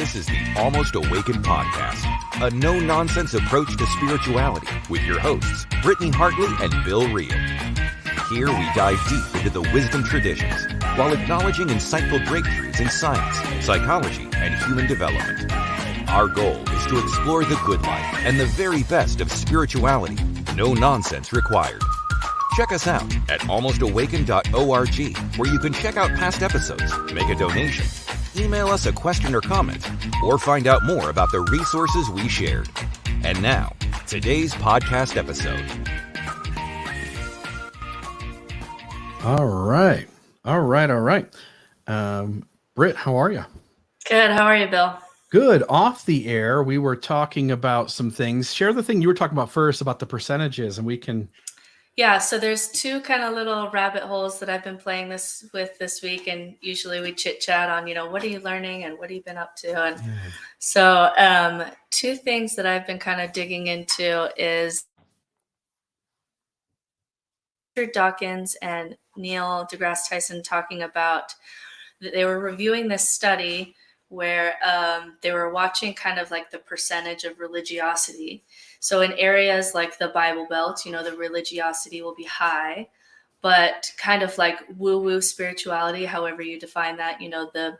This is the Almost Awakened podcast, a no-nonsense approach to spirituality with your hosts, Brittany Hartley and Bill Reel. Here we dive deep into the wisdom traditions while acknowledging insightful breakthroughs in science, psychology, and human development. Our goal is to explore the good life and the very best of spirituality. No nonsense required. Check us out at almostawaken.org, where you can check out past episodes, make a donation, email us a question or comment, or find out more about the resources we shared. And now, today's podcast episode. All right. Britt, how are you? Good. How are you, Bill? Good. Off the air, we were talking about some things. Share the thing you were talking about first about the percentages, and we can... Yeah, so there's two kind of little rabbit holes that I've been playing this week, and usually we chit chat on, what are you learning and what have you been up to? And so two things that I've been kind of digging into is Richard Dawkins and Neil deGrasse Tyson talking about that they were reviewing this study where they were watching kind of like the percentage of religiosity. So in areas like the Bible Belt, the religiosity will be high, but kind of like woo-woo spirituality, however you define that, the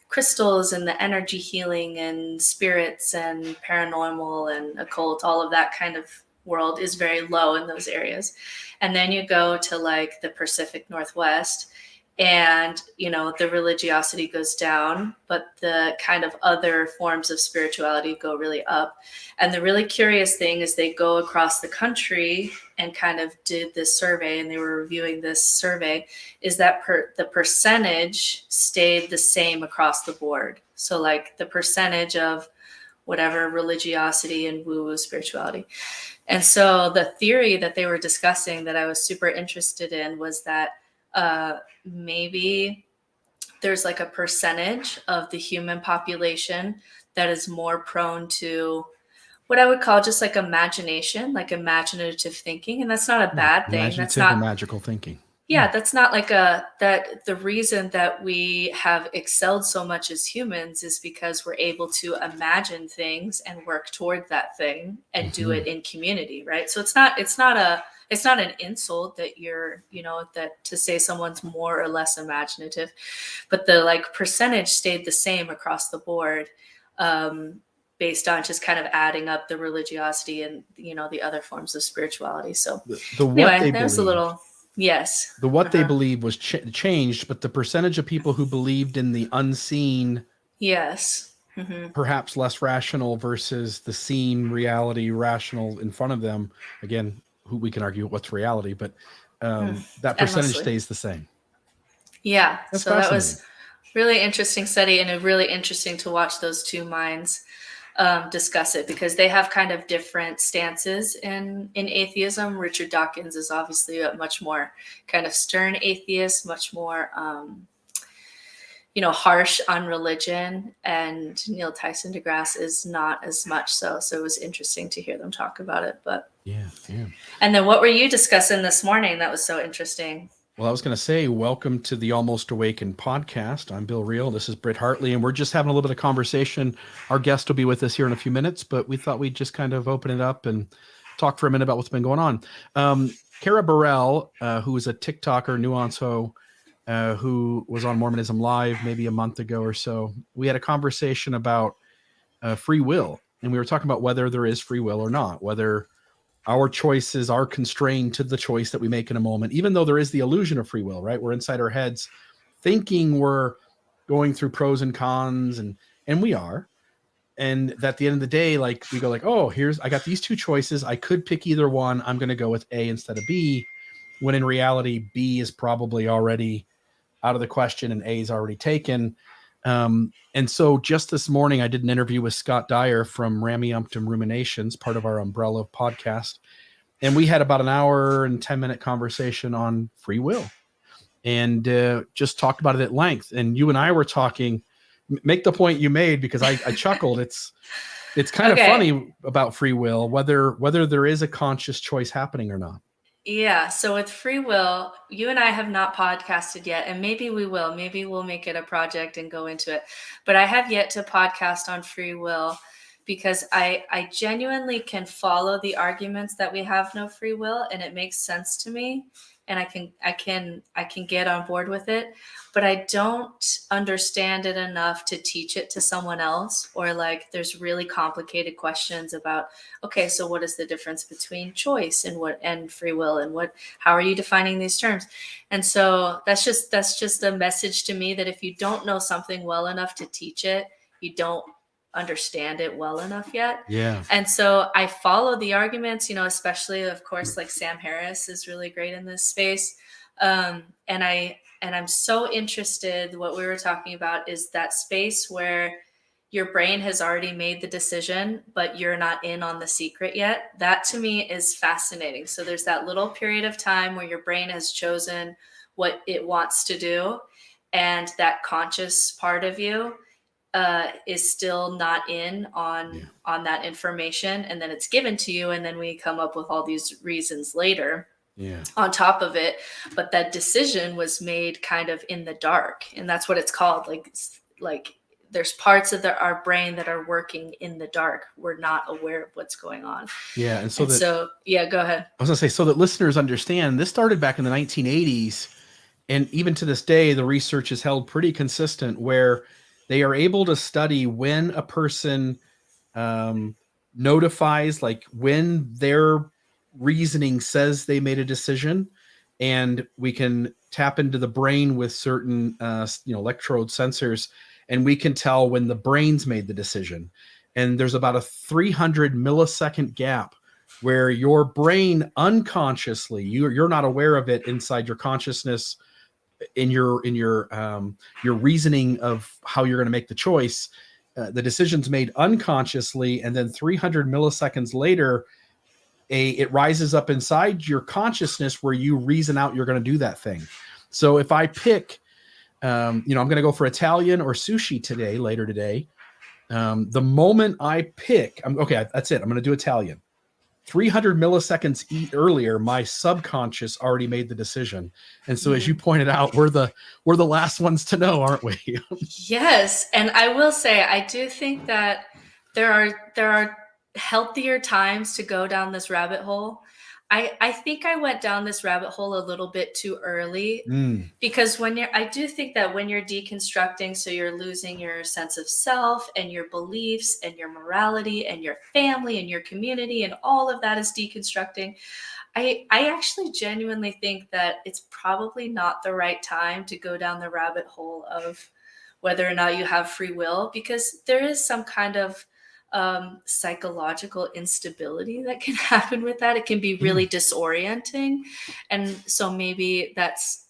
crystals and the energy healing and spirits and paranormal and occult, all of that kind of world is very low in those areas. And then you go to like the Pacific Northwest, and, the religiosity goes down, but the kind of other forms of spirituality go really up. And the really curious thing is they go across the country and kind of did this survey, and they were reviewing this survey, is that the percentage stayed the same across the board. So like the percentage of whatever religiosity and woo-woo spirituality. And so the theory that they were discussing that I was super interested in was that maybe there's like a percentage of the human population that is more prone to what I would call just like imagination, like imaginative thinking. And that's not a bad thing. That's not magical thinking. Yeah, that's not like that the reason that we have excelled so much as humans is because we're able to imagine things and work toward that thing and do it in community, right? So it's not an insult that you're, that to say someone's more or less imaginative, but the like percentage stayed the same across the board, based on just kind of adding up the religiosity and, the other forms of spirituality. So that was a little... Yes. They believed was changed, but the percentage of people who believed in the unseen, yes, perhaps less rational versus the seen reality, rational in front of them. Again, we can argue what's reality, but that percentage stays the same. Yeah. So that was really interesting study, and really interesting to watch those two minds discuss it, because they have kind of different stances in atheism. Richard Dawkins is obviously a much more kind of stern atheist, much more harsh on religion, and Neil Tyson deGrasse is not as much so. So it was interesting to hear them talk about it. But yeah. And then what were you discussing this morning that was so interesting? Well, I was going to say, welcome to the Almost Awakened podcast. I'm Bill Reel. This is Britt Hartley, and we're just having a little bit of conversation. Our guest will be with us here in a few minutes, but we thought we'd just kind of open it up and talk for a minute about what's been going on. Kara Burrell, who is a TikToker, Nuanceho, who was on Mormonism Live maybe a month ago or so, we had a conversation about free will, and we were talking about whether there is free will or not, whether our choices are constrained to the choice that we make in a moment, even though there is the illusion of free will, right? We're inside our heads thinking we're going through pros and cons, and we are. And at the end of the day, like we go like, oh, I got these two choices. I could pick either one. I'm going to go with A instead of B, when in reality, B is probably already out of the question and A is already taken. And so just this morning, I did an interview with Scott Dyer from Rameumptum Ruminations, part of our Umbrella podcast. And we had about an hour and 10-minute conversation on free will, and just talked about it at length. And you and I were talking, make the point you made, because I chuckled. It's kind of funny about free will, whether there is a conscious choice happening or not. Yeah. So with free will, you and I have not podcasted yet, and maybe we will. Maybe we'll make it a project and go into it. But I have yet to podcast on free will because I genuinely can follow the arguments that we have no free will, and it makes sense to me, and I can get on board with it. But I don't understand it enough to teach it to someone else, or like there's really complicated questions about, okay, so what is the difference between choice and free will, and how are you defining these terms? And so that's just a message to me that if you don't know something well enough to teach it, you don't understand it well enough yet. Yeah. And so I follow the arguments, especially of course, like Sam Harris is really great in this space. And I'm so interested. What we were talking about is that space where your brain has already made the decision, but you're not in on the secret yet. That to me is fascinating. So there's that little period of time where your brain has chosen what it wants to do, and that conscious part of you is still not in on that information, and then it's given to you, and then we come up with all these reasons later on top of it. But that decision was made kind of in the dark, and that's what it's called. Like there's parts of our brain that are working in the dark. We're not aware of what's going on. Yeah. And so yeah, go ahead. I was gonna say, so that listeners understand, this started back in the 1980s, and even to this day, the research is held pretty consistent, where they are able to study when a person notifies, like when their reasoning says they made a decision, and we can tap into the brain with certain electrode sensors, and we can tell when the brain's made the decision. And there's about a 300 millisecond gap where your brain unconsciously, you're not aware of it inside your consciousness, in your reasoning of how you're going to make the choice. The decision's made unconsciously, and then 300 milliseconds later, it rises up inside your consciousness where you reason out you're going to do that thing. So if I pick, I'm going to go for Italian or sushi later today. The moment I pick, okay, that's it. I'm going to do Italian. 300 milliseconds earlier, my subconscious already made the decision. And so, as you pointed out, we're the last ones to know, aren't we? Yes. And I will say, I do think that there are healthier times to go down this rabbit hole. I think I went down this rabbit hole a little bit too early, because I do think that when you're deconstructing, so you're losing your sense of self and your beliefs and your morality and your family and your community, and all of that is deconstructing. I actually genuinely think that it's probably not the right time to go down the rabbit hole of whether or not you have free will, because there is some kind of psychological instability that can happen with that. It can be really disorienting. And so maybe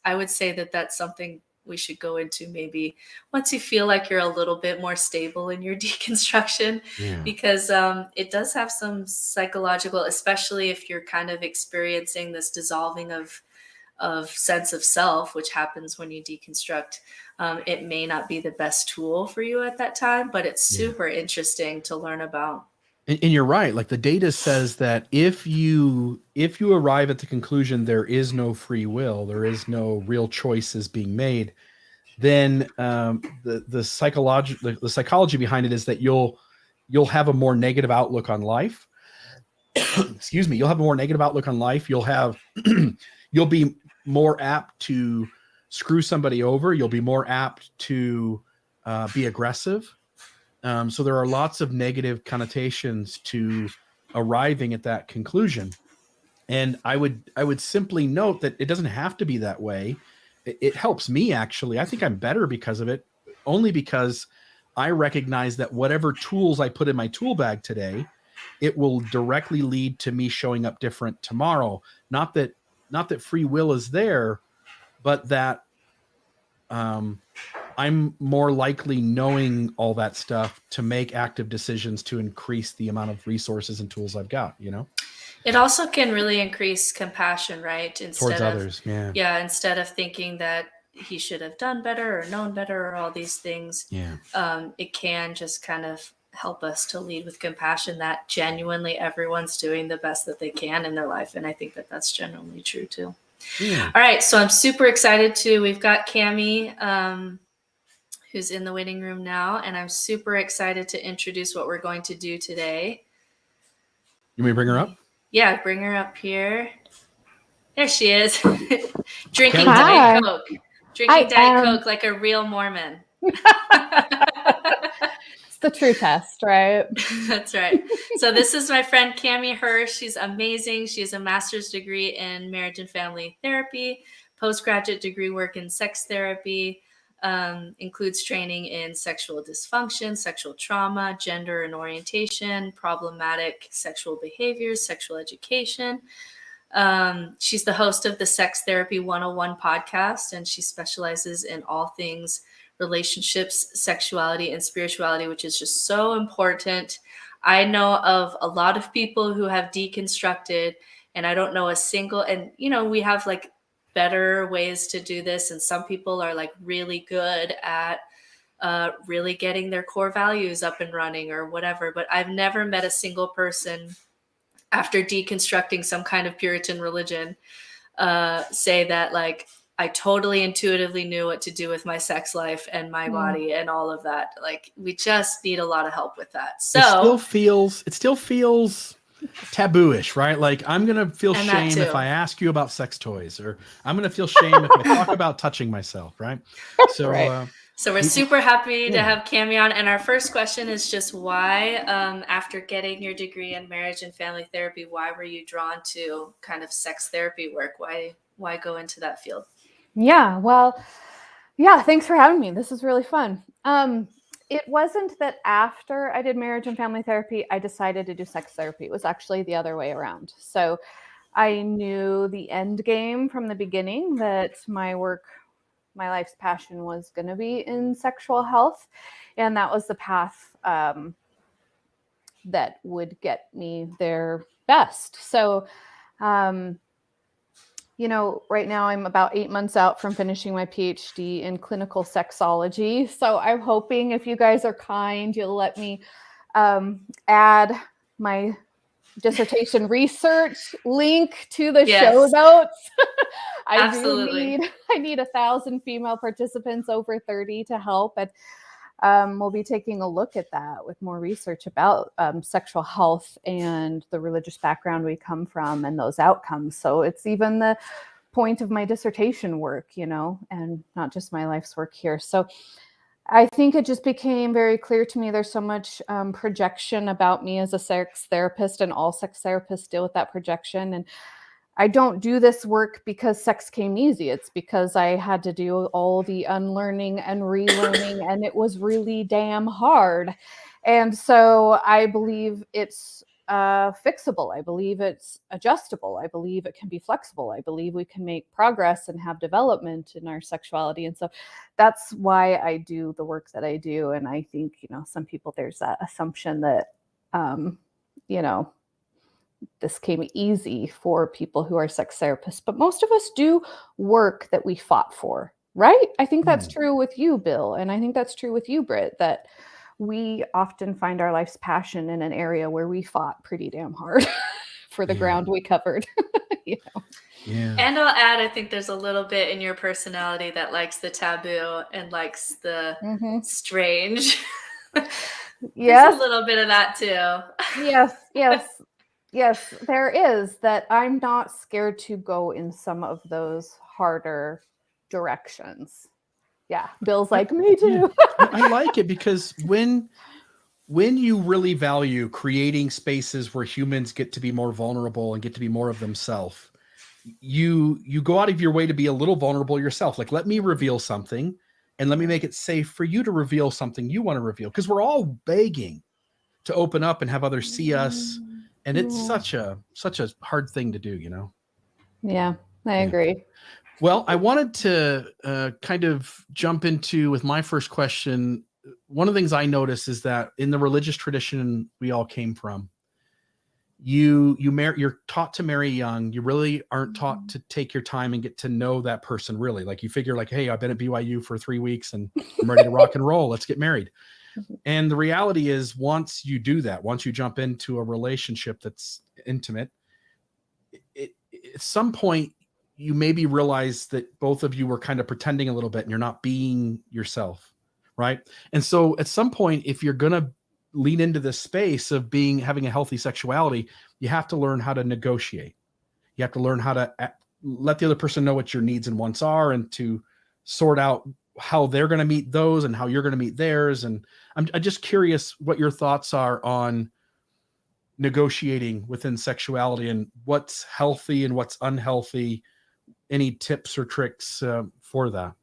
I would say that's something we should go into maybe once you feel like you're a little bit more stable in your deconstruction, because it does have some psychological, especially if you're kind of experiencing this dissolving of sense of self, which happens when you deconstruct. It may not be the best tool for you at that time, but it's super interesting to learn about. And you're right. Like the data says that if you arrive at the conclusion there is no free will, there is no real choices being made, then the psychology behind it is that you'll have a more negative outlook on life. Excuse me. You'll have a more negative outlook on life. You'll be more apt to screw somebody over. You'll be more apt to be aggressive. So there are lots of negative connotations to arriving at that conclusion. And I would simply note that it doesn't have to be that way. It helps me, actually. I think I'm better because of it, only because I recognize that whatever tools I put in my tool bag today, it will directly lead to me showing up different tomorrow. Not that free will is there, but that I'm more likely knowing all that stuff to make active decisions to increase the amount of resources and tools I've got, It also can really increase compassion, right? Towards others, yeah. Instead of thinking that he should have done better or known better or all these things, it can just kind of help us to lead with compassion, that genuinely everyone's doing the best that they can in their life. And I think that that's generally true too. Yeah. All right. So I'm super excited we've got Cami, who's in the waiting room now, and I'm super excited to introduce what we're going to do today. You may bring her up? Yeah, bring her up here. There she is. Drinking Hi. Diet Coke. Drinking Diet Coke like a real Mormon. It's the true test, right? That's right. So this is my friend Cami Hurst. She's amazing. She has a master's degree in marriage and family therapy, postgraduate degree work in sex therapy, includes training in sexual dysfunction, sexual trauma, gender and orientation, problematic sexual behaviors, sexual education. She's the host of the Sex Therapy 101 podcast, and she specializes in all things relationships, sexuality, and spirituality, which is just so important. I know of a lot of people who have deconstructed, and I don't know a single, and we have like better ways to do this, and some people are like really good at really getting their core values up and running or whatever, but I've never met a single person after deconstructing some kind of Puritan religion say that like I totally intuitively knew what to do with my sex life and my body and all of that. Like we just need a lot of help with that. So it still feels taboo-ish, right? Like I'm gonna feel shame if I ask you about sex toys, or I'm gonna feel shame if I talk about touching myself, right? So Right. So we're super happy to have Cami on. And our first question is just why, after getting your degree in marriage and family therapy, why were you drawn to kind of sex therapy work? Why go into that field? Yeah, well, yeah, thanks for having me. This is really fun. It wasn't that after I did marriage and family therapy, I decided to do sex therapy. It was actually the other way around. So I knew the end game from the beginning that my life's passion was going to be in sexual health. And that was the path that would get me there best. So, right now I'm about 8 months out from finishing my PhD in clinical sexology. So I'm hoping if you guys are kind, you'll let me add my dissertation research link to the show notes. Absolutely. I need 1,000 female participants over 30 to help. And we'll be taking a look at that with more research about sexual health and the religious background we come from and those outcomes. So it's even the point of my dissertation work, and not just my life's work here. So I think it just became very clear to me there's so much projection about me as a sex therapist, and all sex therapists deal with that projection. And I don't do this work because sex came easy. It's because I had to do all the unlearning and relearning, and it was really damn hard. And so I believe it's fixable. I believe it's adjustable. I believe it can be flexible. I believe we can make progress and have development in our sexuality. And so that's why I do the work that I do. And I think, some people, there's that assumption that, this came easy for people who are sex therapists, but most of us do work that we fought for, right? I think that's true with you, Bill. And I think that's true with you, Britt, that we often find our life's passion in an area where we fought pretty damn hard for the ground we covered. Yeah. And I'll add, I think there's a little bit in your personality that likes the taboo and likes the strange. There's a little bit of that too. Yes, there is. That I'm not scared to go in some of those harder directions. Yeah, Bill's like, me too. I like it because when you really value creating spaces where humans get to be more vulnerable and get to be more of themselves, you go out of your way to be a little vulnerable yourself. Like, let me reveal something and let me make it safe for you to reveal something you want to reveal, because we're all begging to open up and have others see us. And it's such a hard thing to do, Yeah, I agree. Well, I wanted to kind of jump into with my first question. One of the things I notice is that in the religious tradition we all came from, you're taught to marry young. You really aren't taught to take your time and get to know that person really. Like you figure like, hey, I've been at BYU for 3 weeks and I'm ready to rock and roll. Let's get married. And the reality is, once you do that, once you jump into a relationship that's intimate, at some point you maybe realize that both of you were kind of pretending a little bit and you're not being yourself, right? And so at some point, if you're going to lean into this space of having a healthy sexuality, you have to learn how to negotiate. You have to learn how to let the other person know what your needs and wants are, and to sort out how they're going to meet those and how you're going to meet theirs. And I'm just curious what your thoughts are on negotiating within sexuality and what's healthy and what's unhealthy. Any tips or tricks for that?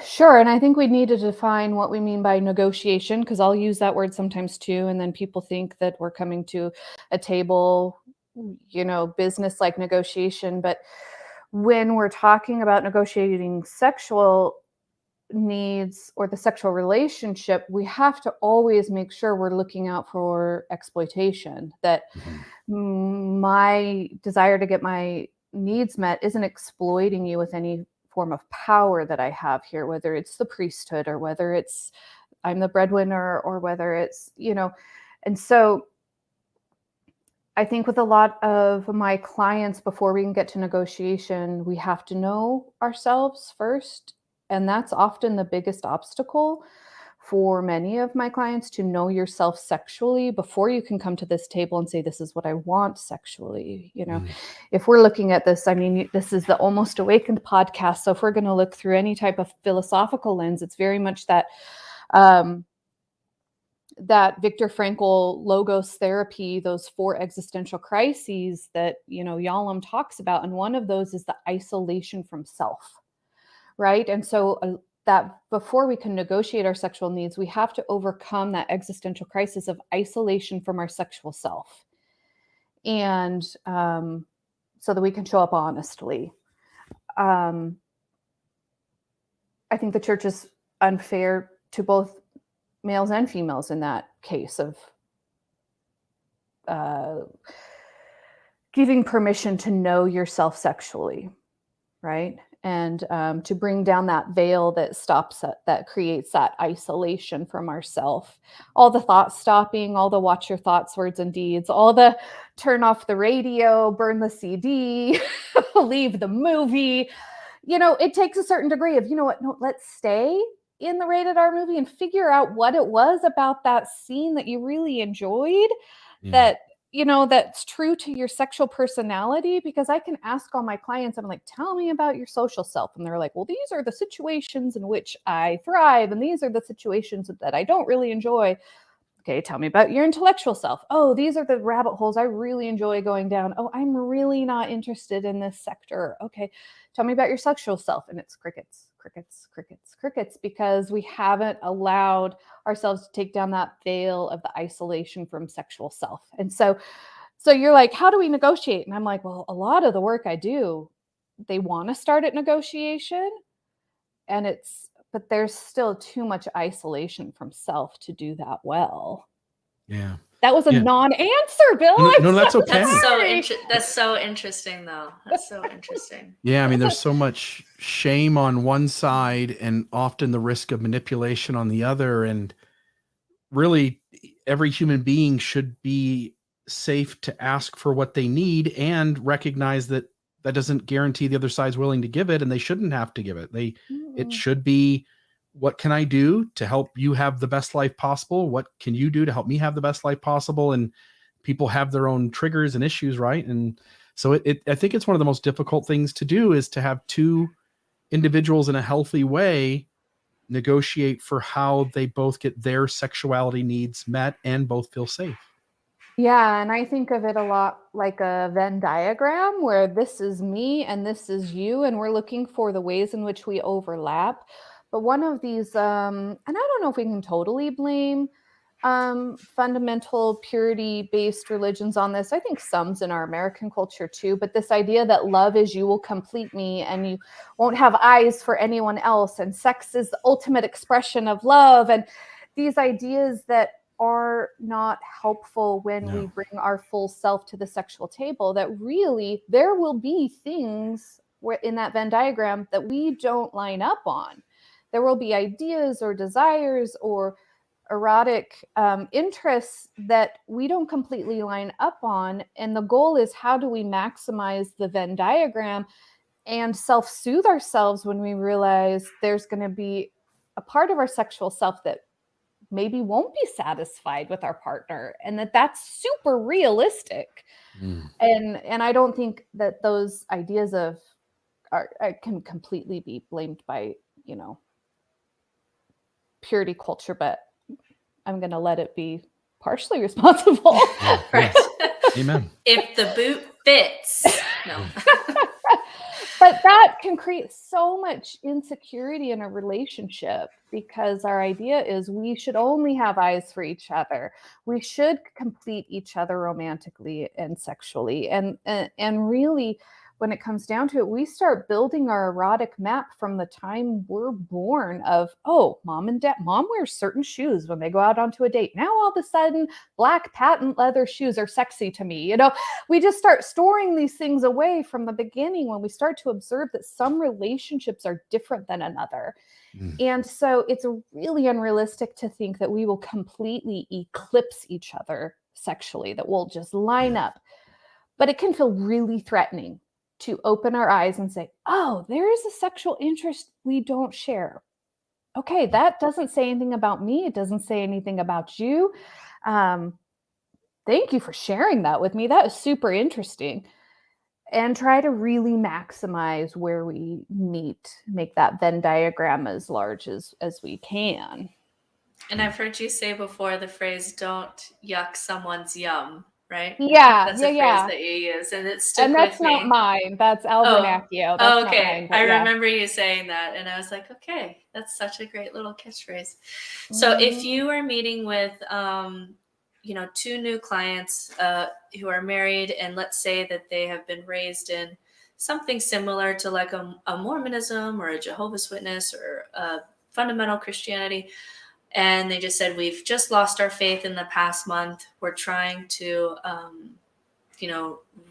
Sure. And I think we need to define what we mean by negotiation, because I'll use that word sometimes too. And then people think that we're coming to a table, business like negotiation. But when we're talking about negotiating sexual needs or the sexual relationship, we have to always make sure we're looking out for exploitation, that my desire to get my needs met isn't exploiting you with any form of power that I have here, whether it's the priesthood or whether it's I'm the breadwinner or whether it's, and so I think with a lot of my clients, before we can get to negotiation, we have to know ourselves first. And that's often the biggest obstacle for many of my clients, to know yourself sexually before you can come to this table and say, this is what I want sexually. If we're looking at this, this is the Almost Awakened podcast. So if we're going to look through any type of philosophical lens, it's very much that that Viktor Frankl logos therapy, those 4 existential crises that, Yalom talks about. And one of those is the isolation from self, right? And so that before we can negotiate our sexual needs, we have to overcome that existential crisis of isolation from our sexual self. And so that we can show up honestly. I think the church is unfair to both males and females in that case of giving permission to know yourself sexually, right? And to bring down that veil that that creates that isolation from ourself. All the thought stopping, all the watch your thoughts, words and deeds, all the turn off the radio, burn the CD, leave the movie. It takes a certain degree of, no, let's stay in the rated R movie and figure out what it was about that scene that you really enjoyed, that's true to your sexual personality. Because I can ask all my clients, I'm like, tell me about your social self. And they're like, well, these are the situations in which I thrive. And these are the situations that I don't really enjoy. Okay, tell me about your intellectual self. Oh, these are the rabbit holes I really enjoy going down. Oh, I'm really not interested in this sector. Okay, tell me about your sexual self. And it's crickets, crickets, crickets, crickets, because we haven't allowed ourselves to take down that veil of the isolation from sexual self. And so you're like, how do we negotiate? And I'm like, well, a lot of the work I do, they want to start at negotiation, but there's still too much isolation from self to do that well. Yeah. That was a non-answer, Bill. No, that's okay. That's so interesting, though. That's so interesting. Yeah, there's so much shame on one side and often the risk of manipulation on the other. And really, every human being should be safe to ask for what they need and recognize that doesn't guarantee the other side's willing to give it, and they shouldn't have to give it. It should be, what can I do to help you have the best life possible? What can you do to help me have the best life possible? And people have their own triggers and issues, right? And so I think it's one of the most difficult things to do, is to have two individuals in a healthy way negotiate for how they both get their sexuality needs met and both feel safe. Yeah, and I think of it a lot like a Venn diagram, where this is me and this is you, and we're looking for the ways in which we overlap. But one of these, and I don't know if we can totally blame fundamental purity-based religions on this. I think some's in our American culture too, but this idea that love is you will complete me and you won't have eyes for anyone else, and sex is the ultimate expression of love, and these ideas that are not helpful when we bring our full self to the sexual table, that really there will be things in that Venn diagram that we don't line up on, there will be ideas or desires or erotic interests that we don't completely line up on. And the goal is, how do we maximize the Venn diagram and self-soothe ourselves when we realize there's going to be a part of our sexual self that maybe won't be satisfied with our partner, and that's super realistic. And I don't think that those ideas can completely be blamed by, purity culture, but I'm going to let it be partially responsible. Right. Amen. If the boot fits. No. But that can create so much insecurity in a relationship, because our idea is we should only have eyes for each other. We should complete each other romantically and sexually. And really, when it comes down to it, we start building our erotic map from the time we're born of, oh, mom wears certain shoes when they go out onto a date. Now, all of a sudden, black patent leather shoes are sexy to me. We just start storing these things away from the beginning when we start to observe that some relationships are different than another. And so it's really unrealistic to think that we will completely eclipse each other sexually, that we'll just line up. But it can feel really threatening to open our eyes and say, oh, there is a sexual interest we don't share. Okay, that doesn't say anything about me. It doesn't say anything about you. Thank you for sharing that with me. That is super interesting. And try to really maximize where we meet, make that Venn diagram as large as we can. And I've heard you say before the phrase, don't yuck someone's yum. Right? Yeah, that's a phrase that you use, and it stuck with me. And that's not mine. That's Alvernacchio. That's okay. Not mine, I remember you saying that, and I was like, okay, that's such a great little catchphrase. So if you are meeting with, two new clients who are married, and let's say that they have been raised in something similar to like a Mormonism or a Jehovah's Witness or a fundamental Christianity, and they just said, we've just lost our faith in the past month. We're trying to,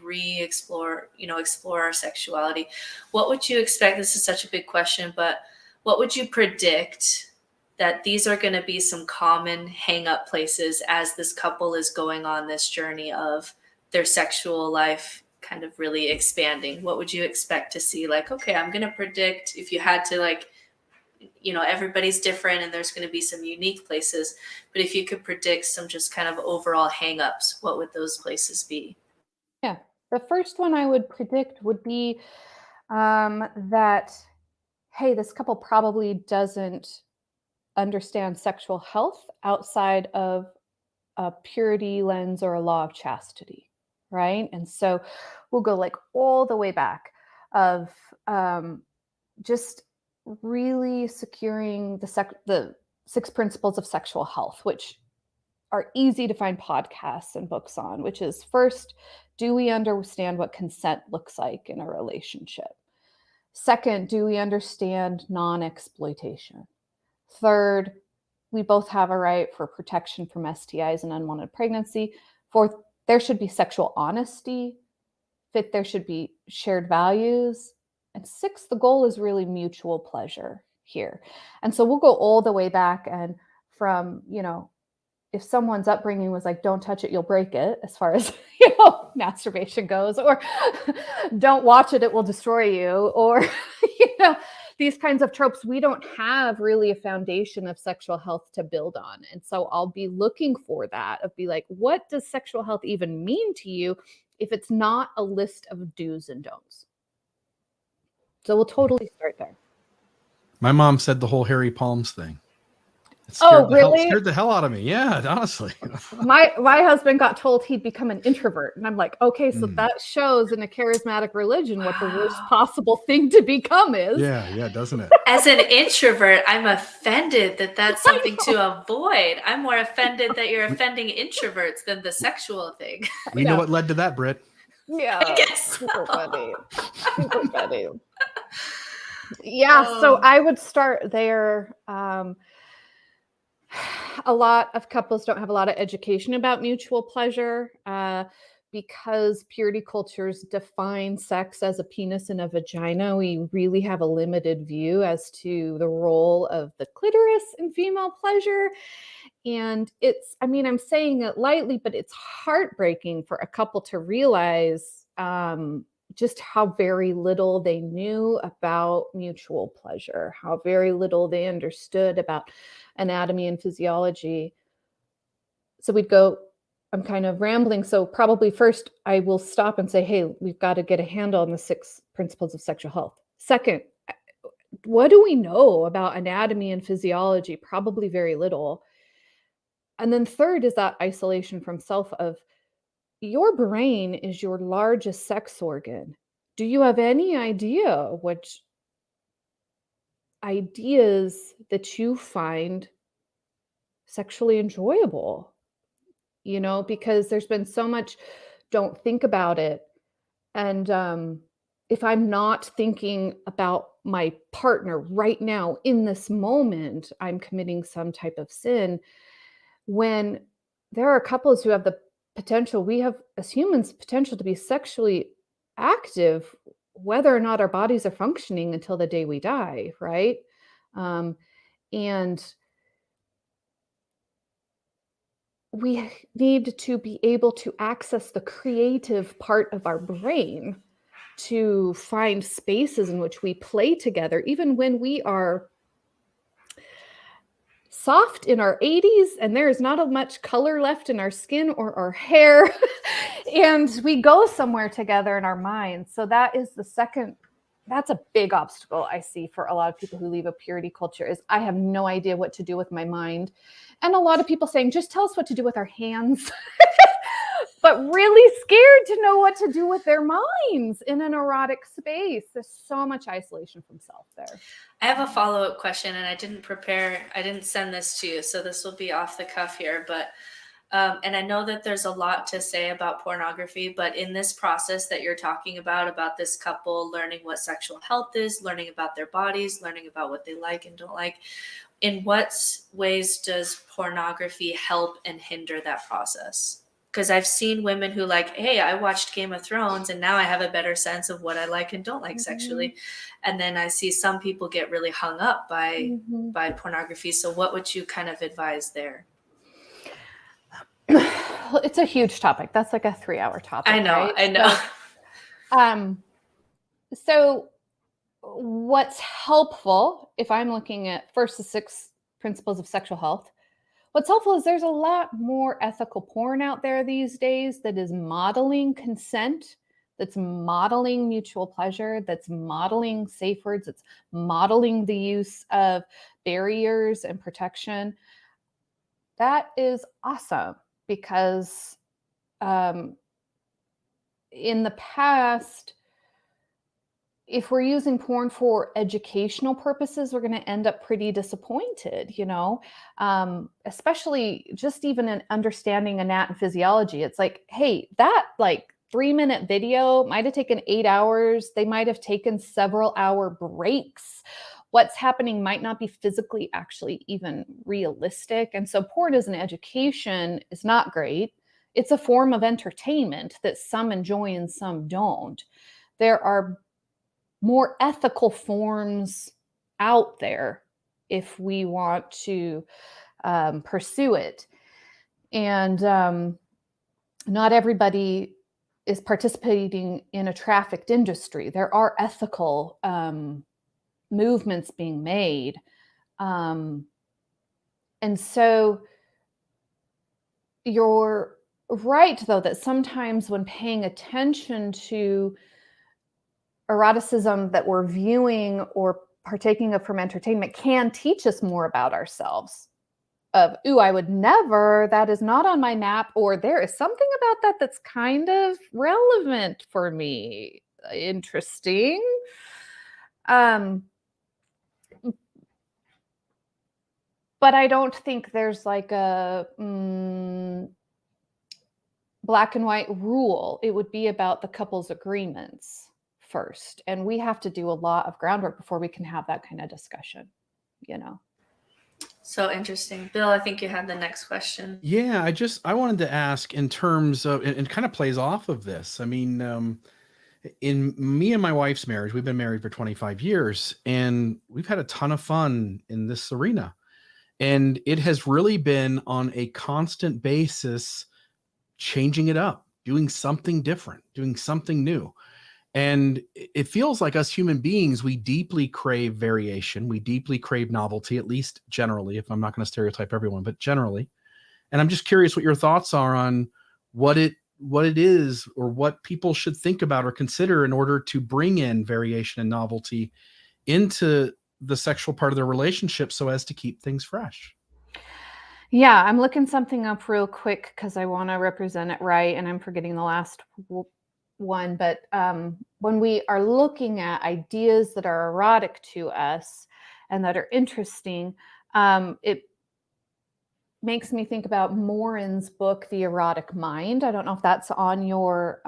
explore our sexuality. What would you expect? This is such a big question, but what would you predict that these are going to be some common hang-up places as this couple is going on this journey of their sexual life kind of really expanding? What would you expect to see? Like, okay, I'm going to predict, if you had to everybody's different and there's going to be some unique places, but if you could predict some just kind of overall hang-ups, what would those places be? Yeah. The first one I would predict would be that, hey, this couple probably doesn't understand sexual health outside of a purity lens or a law of chastity, right? And so we'll go all the way back of just really securing the 6 principles of sexual health, which are easy to find podcasts and books on, which is, first, do we understand what consent looks like in a relationship? Second, do we understand non-exploitation? Third, we both have a right for protection from STIs and unwanted pregnancy. Fourth, there should be sexual honesty. Fifth, there should be shared values. And sixth, the goal is really mutual pleasure here. And so we'll go all the way back, and from, if someone's upbringing was like, don't touch it, you'll break it, as far as, masturbation goes, or don't watch it, it will destroy you, or, these kinds of tropes, we don't have really a foundation of sexual health to build on. And so I'll be looking for that, of be like, what does sexual health even mean to you if it's not a list of do's and don'ts? So we'll totally start there. My mom said the whole hairy palms thing. Really? Scared the hell out of me. Yeah, honestly. My husband got told he'd become an introvert. And I'm like, okay, so that shows in a charismatic religion what the worst possible thing to become is. Yeah, doesn't it? As an introvert, I'm offended that that's something to avoid. I'm more offended that you're offending introverts than the sexual thing. We know what led to that, Britt. Yeah. I guess Super funny. Super funny. Yeah, so I would start there. A lot of couples don't have a lot of education about mutual pleasure. because purity cultures define sex as a penis and a vagina, we really have a limited view as to the role of the clitoris in female pleasure. And it's, I mean, I'm saying it lightly, but it's heartbreaking for a couple to realize just how very little they knew about mutual pleasure, how very little they understood about anatomy and physiology. So we'd go, I'm kind of rambling. So probably first I will stop and say, hey, we've got to get a handle on the 6 principles of sexual health. Second, what do we know about anatomy and physiology? Probably very little. And then third is that isolation from self of your brain is your largest sex organ. Do you have any idea what ideas that you find sexually enjoyable? You know, because there's been so much, don't think about it. And if I'm not thinking about my partner right now in this moment, I'm committing some type of sin. When there are couples who have the potential, we have as humans potential to be sexually active, whether or not our bodies are functioning until the day we die, right? And we need to be able to access the creative part of our brain to find spaces in which we play together, even when we are soft in our 80s and there is not much color left in our skin or our hair, and we go somewhere together in our minds. So that is the second. That's a big obstacle I see for a lot of people who leave a purity culture is I have no idea what to do with my mind. And a lot of people saying, just tell us what to do with our hands, but really scared to know what to do with their minds in an erotic space. There's so much isolation from self there. I have a follow-up question, and I didn't send this to you, so this will be off the cuff here, but and I know that there's a lot to say about pornography, but in this process that you're talking about this couple learning what sexual health is, learning about their bodies, learning about what they like and don't like, in what ways does pornography help and hinder that process? Because I've seen women who like, hey, I watched Game of Thrones and now I have a better sense of what I like and don't like sexually. And then I see some people get really hung up by pornography. So what would you kind of advise there? It's a huge topic. That's like a 3-hour topic. I know, right? I know. So what's helpful, if I'm looking at first the 6 principles of sexual health, what's helpful is there's a lot more ethical porn out there these days that is modeling consent, that's modeling mutual pleasure, that's modeling safe words, it's modeling the use of barriers and protection. That is awesome because in the past, if we're using porn for educational purposes, we're going to end up pretty disappointed, you know, especially just even in understanding anatomy and physiology. It's like, hey, that like 3-minute video might have taken 8 hours. They might have taken several hour breaks. What's happening might not be physically actually even realistic. And so porn as an education is not great. It's a form of entertainment that some enjoy and some don't. There are more ethical forms out there if we want to pursue it. And not everybody is participating in a trafficked industry. There are ethical movements being made. And so you're right, though, that sometimes when paying attention to eroticism that we're viewing or partaking of from entertainment can teach us more about ourselves. Of, ooh, I would never, that is not on my map, or there is something about that that's kind of relevant for me. Interesting. But I don't think there's like a black and white rule. It would be about the couple's agreements first. And we have to do a lot of groundwork before we can have that kind of discussion, you know? So interesting. Bill, I think you had the next question. Yeah, I wanted to ask in terms of, and kind of plays off of this. I mean, in me and my wife's marriage, we've been married for 25 years, and we've had a ton of fun in this arena. And it has really been on a constant basis, changing it up, doing something different, doing something new. And it feels like us human beings, we deeply crave variation. We deeply crave novelty, at least generally, if I'm not going to stereotype everyone, but generally. And I'm just curious what your thoughts are on what it is, or what people should think about or consider in order to bring in variation and novelty into the sexual part of their relationship so as to keep things fresh. Yeah, I'm looking something up real quick because I want to represent it right, and I'm forgetting the last one. But when we are looking at ideas that are erotic to us and that are interesting, it makes me think about Morin's book, The Erotic Mind. I don't know if that's on your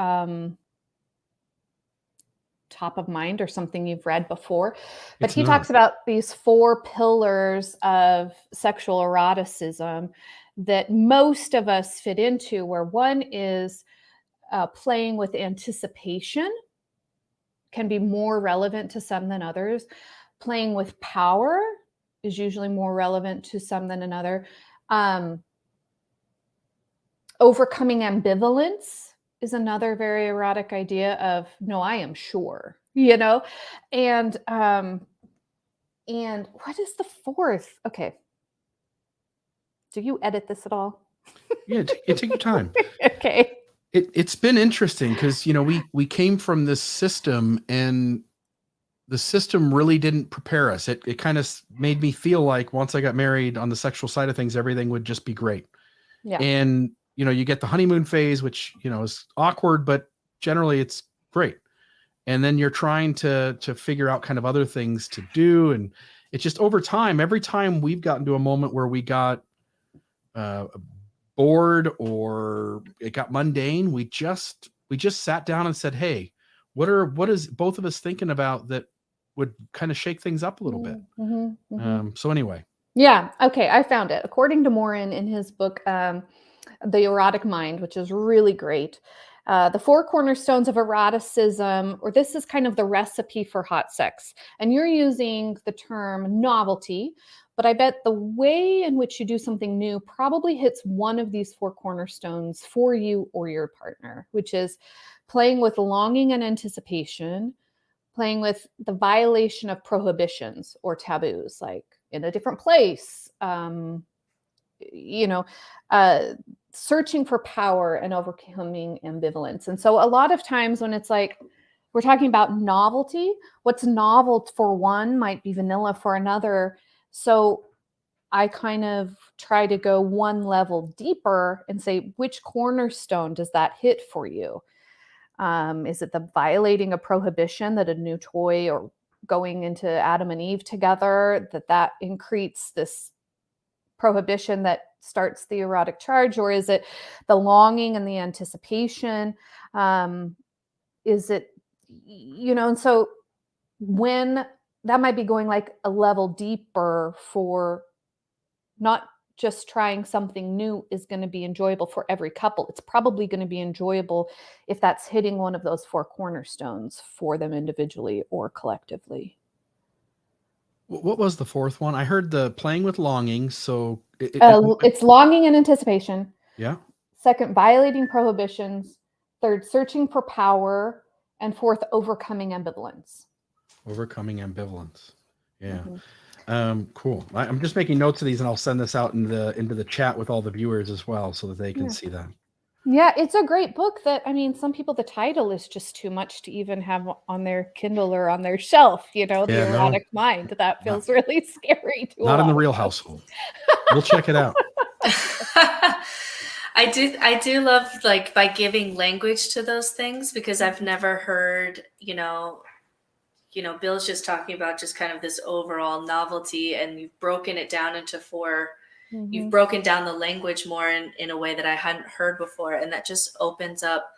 top of mind or something you've read before, but he talks about these 4 pillars of sexual eroticism that most of us fit into, where one is playing with anticipation, can be more relevant to some than others. Playing with power is usually more relevant to some than another. Overcoming ambivalence is another very erotic idea of, no, I am sure, and what is the 4th? Okay. Do you edit this at all? Yeah, take your time. Okay. It's been interesting because, we came from this system, and the system really didn't prepare us. It kind of made me feel like once I got married on the sexual side of things, everything would just be great. Yeah. And, you get the honeymoon phase, which, is awkward, but generally it's great. And then you're trying to figure out kind of other things to do. And it's just over time, every time we've gotten to a moment where we got bored or it got mundane, we just sat down and said, hey, what is both of us thinking about that would kind of shake things up a little bit? Mm-hmm, mm-hmm. So anyway. Yeah. Okay. I found it. According to Morin in his book, The Erotic Mind, which is really great. The 4 cornerstones of eroticism, or this is kind of the recipe for hot sex. And you're using the term novelty, but I bet the way in which you do something new probably hits one of these 4 cornerstones for you or your partner, which is playing with longing and anticipation, playing with the violation of prohibitions or taboos, like in a different place, searching for power and overcoming ambivalence. And so a lot of times when it's like, we're talking about novelty, what's novel for one might be vanilla for another. So I kind of try to go one level deeper and say, which cornerstone does that hit for you? Is it the violating a prohibition, that a new toy or going into Adam and Eve together, that increases this prohibition that starts the erotic charge? Or is it the longing and the anticipation? Is it, and so when that might be going like a level deeper, for not just trying something new is going to be enjoyable for every couple. It's probably going to be enjoyable if that's hitting one of those 4 cornerstones for them individually or collectively. What was the 4th one? I heard the playing with longing. So it's longing and anticipation. Yeah. 2nd, violating prohibitions. 3rd, searching for power. And 4th, overcoming ambivalence. Overcoming ambivalence. Yeah. Mm-hmm. Cool. I'm just making notes of these, and I'll send this out into the chat with all the viewers as well, so that they can see that. Yeah, it's a great book that, some people, the title is just too much to even have on their Kindle or on their shelf, The Erotic Mind. That feels really scary to not in the real household. We'll check it out. I do love, like, by giving language to those things, because I've never heard, Bill's just talking about just kind of this overall novelty, and you've broken it down into 4. Mm-hmm. You've broken down the language more in a way that I hadn't heard before. And that just opens up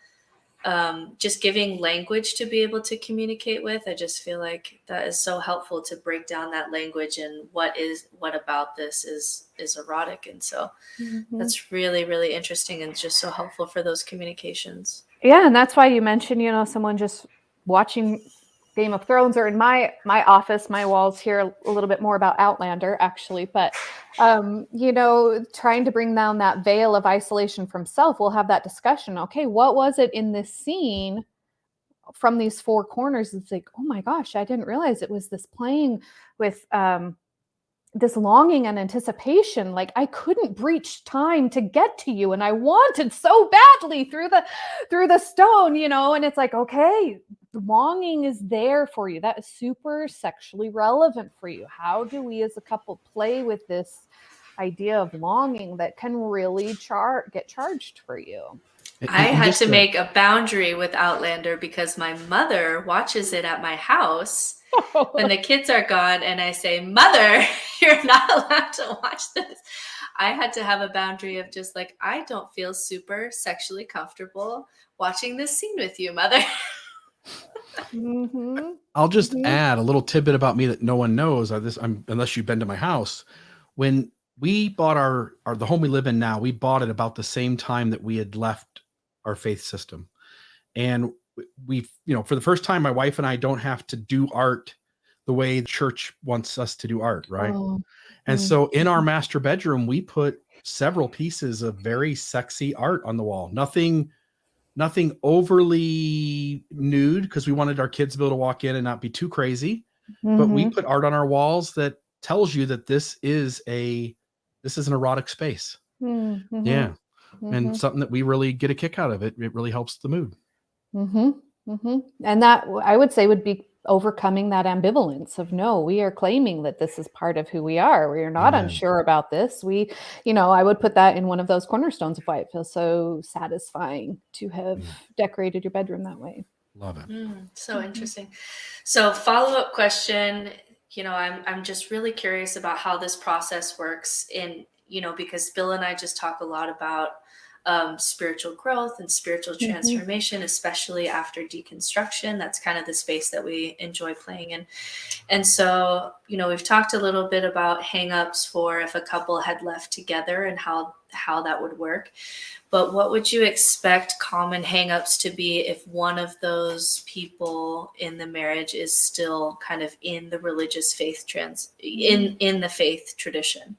just giving language to be able to communicate with. I just feel like that is so helpful to break down that language and what about this is erotic. And so that's really, really interesting and just so helpful for those communications. Yeah, and that's why you mentioned, someone just watching Game of Thrones, or in my office, my walls hear a little bit more about Outlander, actually. But, trying to bring down that veil of isolation from self, we'll have that discussion. Okay, what was it in this scene from these four corners? It's like, oh my gosh, I didn't realize it was this playing with this longing and anticipation. Like I couldn't breach time to get to you, and I wanted so badly through the stone, and it's like, okay, longing is there for you. That is super sexually relevant for you. How do we as a couple play with this idea of longing that can really get charged for you? I had to make a boundary with Outlander because my mother watches it at my house when the kids are gone, and I say, Mother, you're not allowed to watch this. I had to have a boundary of just like, I don't feel super sexually comfortable watching this scene with you, Mother. I'll just add a little tidbit about me that no one knows. Unless you've been to my house. When we bought the home we live in now, we bought it about the same time that we had left our faith system. And we, for the first time, my wife and I don't have to do art the way the church wants us to do art, right? And so in our master bedroom, we put several pieces of very sexy art on the wall. Nothing overly nude, because we wanted our kids to be able to walk in and not be too crazy. But we put art on our walls that tells you that this is an erotic space. Yeah. And something that we really get a kick out of. It really helps the mood. And that, I would say, would be overcoming that ambivalence of, no, we are claiming that this is part of who we are. We are not unsure about this. We, I would put that in one of those cornerstones of why it feels so satisfying to have decorated your bedroom that way. Love it. So interesting. So follow-up question, I'm just really curious about how this process works because Bill and I just talk a lot about spiritual growth and spiritual transformation, especially after deconstruction. That's kind of the space that we enjoy playing in. And so, we've talked a little bit about hangups for if a couple had left together and how that would work. But what would you expect common hangups to be if one of those people in the marriage is still kind of in the religious faith in the faith tradition?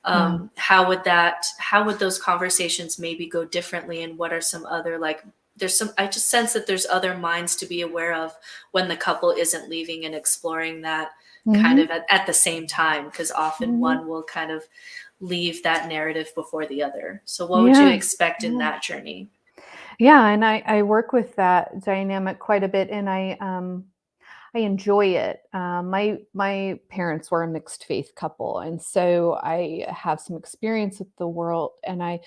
How would those conversations maybe go differently? And what are some other, I just sense that there's other minds to be aware of when the couple isn't leaving and exploring that kind of at the same time, because often one will kind of leave that narrative before the other. So what would you expect in that journey? Yeah. And I work with that dynamic quite a bit, and I enjoy it. My parents were a mixed faith couple, and so I have some experience with the world, and I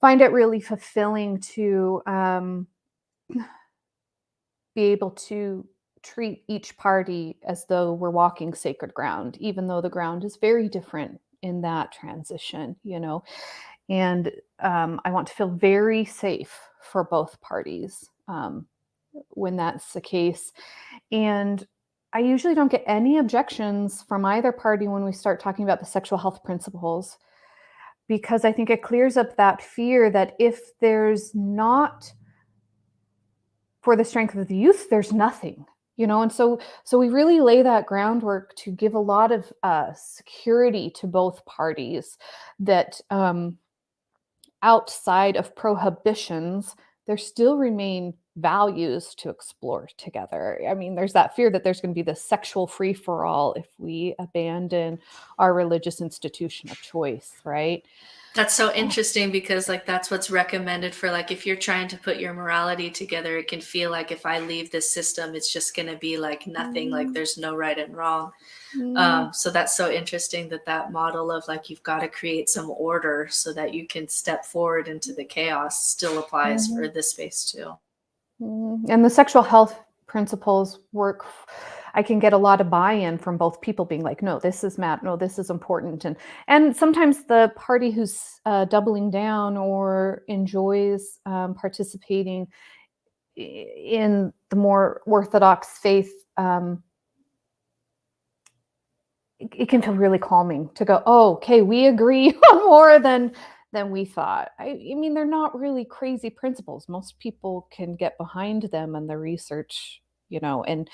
find it really fulfilling to be able to treat each party as though we're walking sacred ground, even though the ground is very different in that transition, and I want to feel very safe for both parties when that's the case. And I usually don't get any objections from either party when we start talking about the sexual health principles, because I think it clears up that fear that if there's not for the strength of the youth, there's nothing, and so we really lay that groundwork to give a lot of security to both parties that outside of prohibitions, there still remain values to explore together. I mean, there's that fear that there's going to be this sexual free-for-all if we abandon our religious institution of choice, right? That's so interesting, because that's what's recommended for if you're trying to put your morality together. It can feel like if I leave this system, it's just going to be nothing, there's no right and wrong. So that's so interesting that model of you've got to create some order so that you can step forward into the chaos still applies for this space too. And the sexual health principles work. I can get a lot of buy-in from both people being like, no, this is no, this is important. And sometimes the party who's doubling down or enjoys participating in the more Orthodox faith, it can feel really calming to go, oh, okay, we agree on more than we thought. I mean, they're not really crazy principles. Most people can get behind them and the research, and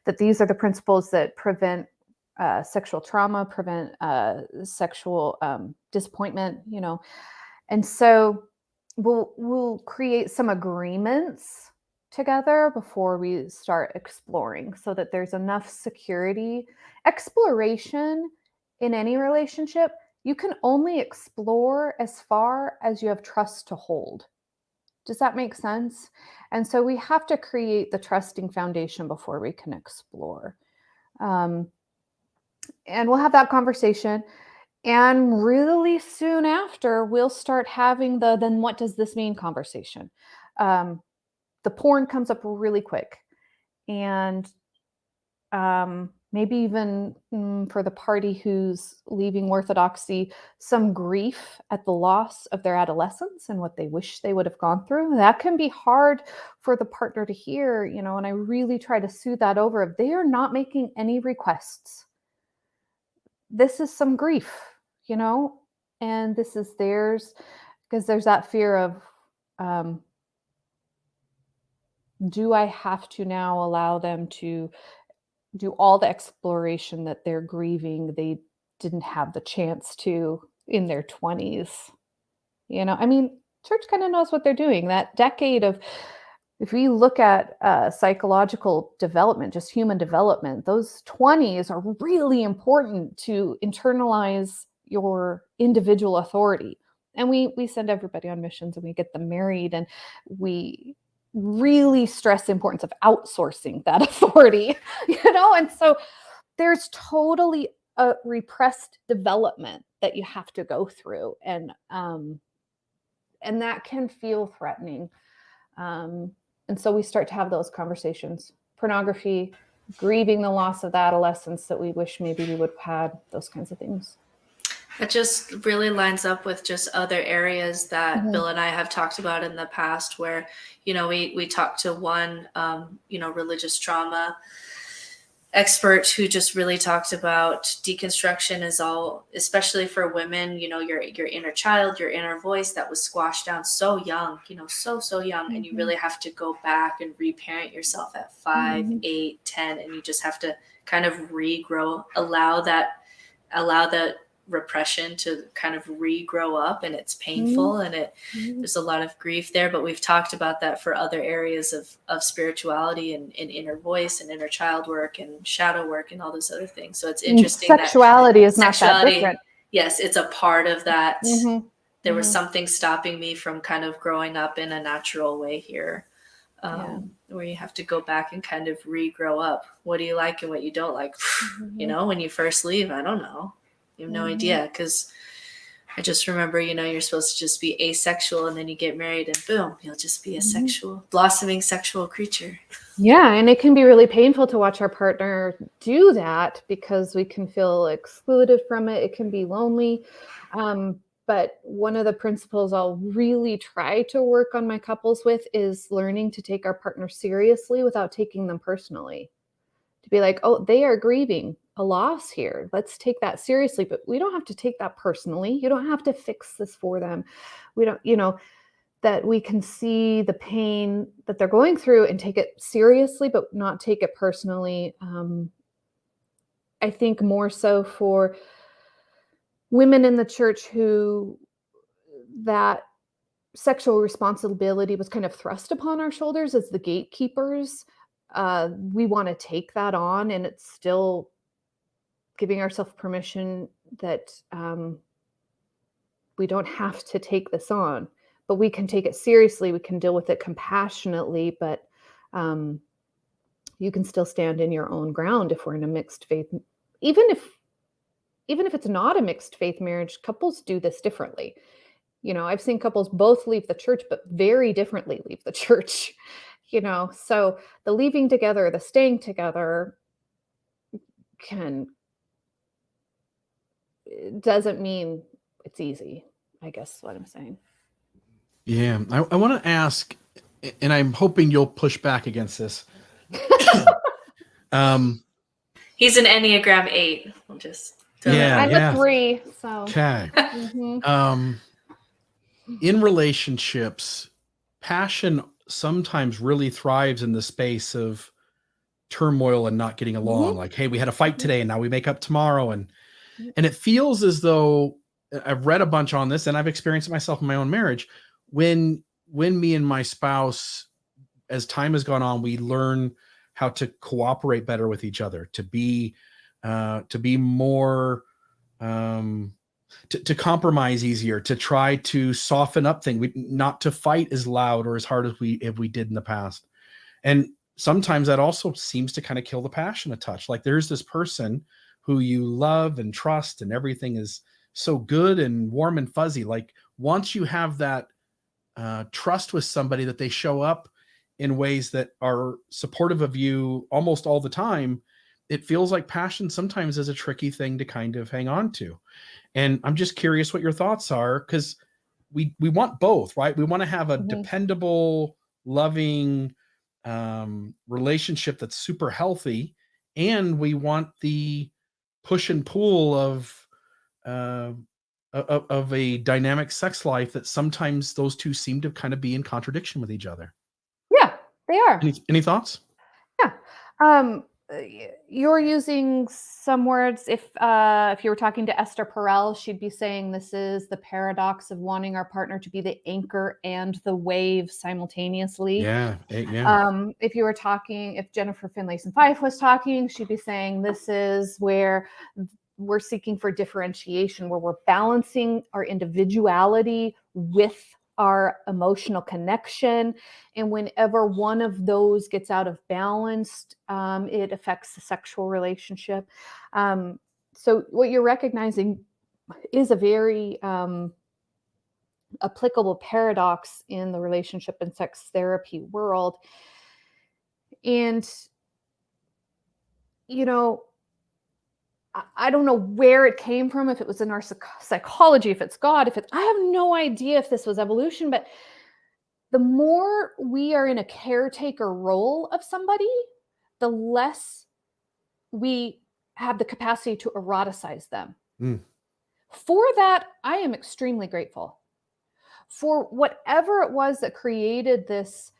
that these are the principles that prevent sexual trauma, prevent sexual disappointment, and so we'll create some agreements together before we start exploring, so that there's enough security. Exploration in any relationship, you can only explore as far as you have trust to hold. Does that make sense? And so we have to create the trusting foundation before we can explore. And we'll have that conversation. And really soon after, we'll start having the then what does this mean conversation. The porn comes up really quick. And maybe even for the party who's leaving Orthodoxy, some grief at the loss of their adolescence and what they wish they would have gone through. That can be hard for the partner to hear, and I really try to soothe that over. If they are not making any requests, this is some grief, and this is theirs, because there's that fear of, do I have to now allow them to do all the exploration that they're grieving they didn't have the chance to in their 20s? I mean, church kind of knows what they're doing. That decade of, if we look at psychological development, just human development, those 20s are really important to internalize your individual authority. And we send everybody on missions and we get them married, and we really stress the importance of outsourcing that authority, and so there's totally a repressed development that you have to go through, and that can feel threatening. And so we start to have those conversations. Pornography, grieving the loss of the adolescence that we wish maybe we would have had, those kinds of things. It just really lines up with just other areas that Bill and I have talked about in the past, where, we talked to one, religious trauma expert who just really talked about deconstruction is all, especially for women, your inner child, your inner voice that was squashed down so young, so young. And you really have to go back and reparent yourself at 5, 8, 10, and you just have to kind of regrow, allow that repression to kind of regrow up, and it's painful and there's a lot of grief there. But we've talked about that for other areas of spirituality and inner voice and inner child work and shadow work and all those other things. So it's interesting. Sexuality is not that different. Yes, it's a part of that. There was something stopping me from kind of growing up in a natural way here, where you have to go back and kind of regrow up. What do you like and what you don't like? When you first leave, I don't know. You have no idea, because I just remember, you're supposed to just be asexual, and then you get married and boom, you'll just be a blossoming sexual creature. Yeah. And it can be really painful to watch our partner do that, because we can feel excluded from it. It can be lonely. But one of the principles I'll really try to work on my couples with is learning to take our partner seriously without taking them personally. To be like, oh, they are grieving a loss here. Let's take that seriously, but we don't have to take that personally. You don't have to fix this for them. We don't, that we can see the pain that they're going through and take it seriously, but not take it personally. I think more so for women in the church who that sexual responsibility was kind of thrust upon our shoulders as the gatekeepers. We want to take that on, and it's still giving ourselves permission that we don't have to take this on, but we can take it seriously. We can deal with it compassionately, but you can still stand in your own ground if we're in a mixed faith. Even if it's not a mixed faith marriage, couples do this differently. I've seen couples both leave the church, but very differently leave the church. So the leaving together, the staying together doesn't mean it's easy, I guess is what I'm saying. Yeah. I want to ask, and I'm hoping you'll push back against this. He's an Enneagram 8. We'll just Yeah, I'm a 3, so. Okay. Mhm. In relationships, passion sometimes really thrives in the space of turmoil and not getting along. Like, hey, we had a fight today and now we make up tomorrow. And it feels as though I've read a bunch on this and I've experienced it myself in my own marriage. When me and my spouse, as time has gone on, we learn how to cooperate better with each other, to be more, to compromise easier, to try to soften up things, not to fight as loud or as hard as we did in the past. And sometimes that also seems to kind of kill the passion a touch. Like there's this person who you love and trust and everything is so good and warm and fuzzy. Like once you have that trust with somebody that they show up in ways that are supportive of you almost all the time, it feels like passion sometimes is a tricky thing to kind of hang on to. And I'm just curious what your thoughts are, because we want both, right? We want to have a dependable, loving relationship that's super healthy, and we want the push and pull of a dynamic sex life that sometimes those two seem to kind of be in contradiction with each other. Yeah, they are. Any thoughts? Yeah. You're using some words. If you were talking to Esther Perel, she'd be saying this is the paradox of wanting our partner to be the anchor and the wave simultaneously. Yeah. If Jennifer Finlayson Fife was talking, she'd be saying this is where we're seeking for differentiation, where we're balancing our individuality with our emotional connection. And whenever one of those gets out of balance, it affects the sexual relationship. So what you're recognizing is a very applicable paradox in the relationship and sex therapy world. And, I don't know where it came from, if it was in our psychology, if it's God, I have no idea if this was evolution, but the more we are in a caretaker role of somebody, the less we have the capacity to eroticize them. For that, I am extremely grateful. For whatever it was that created this,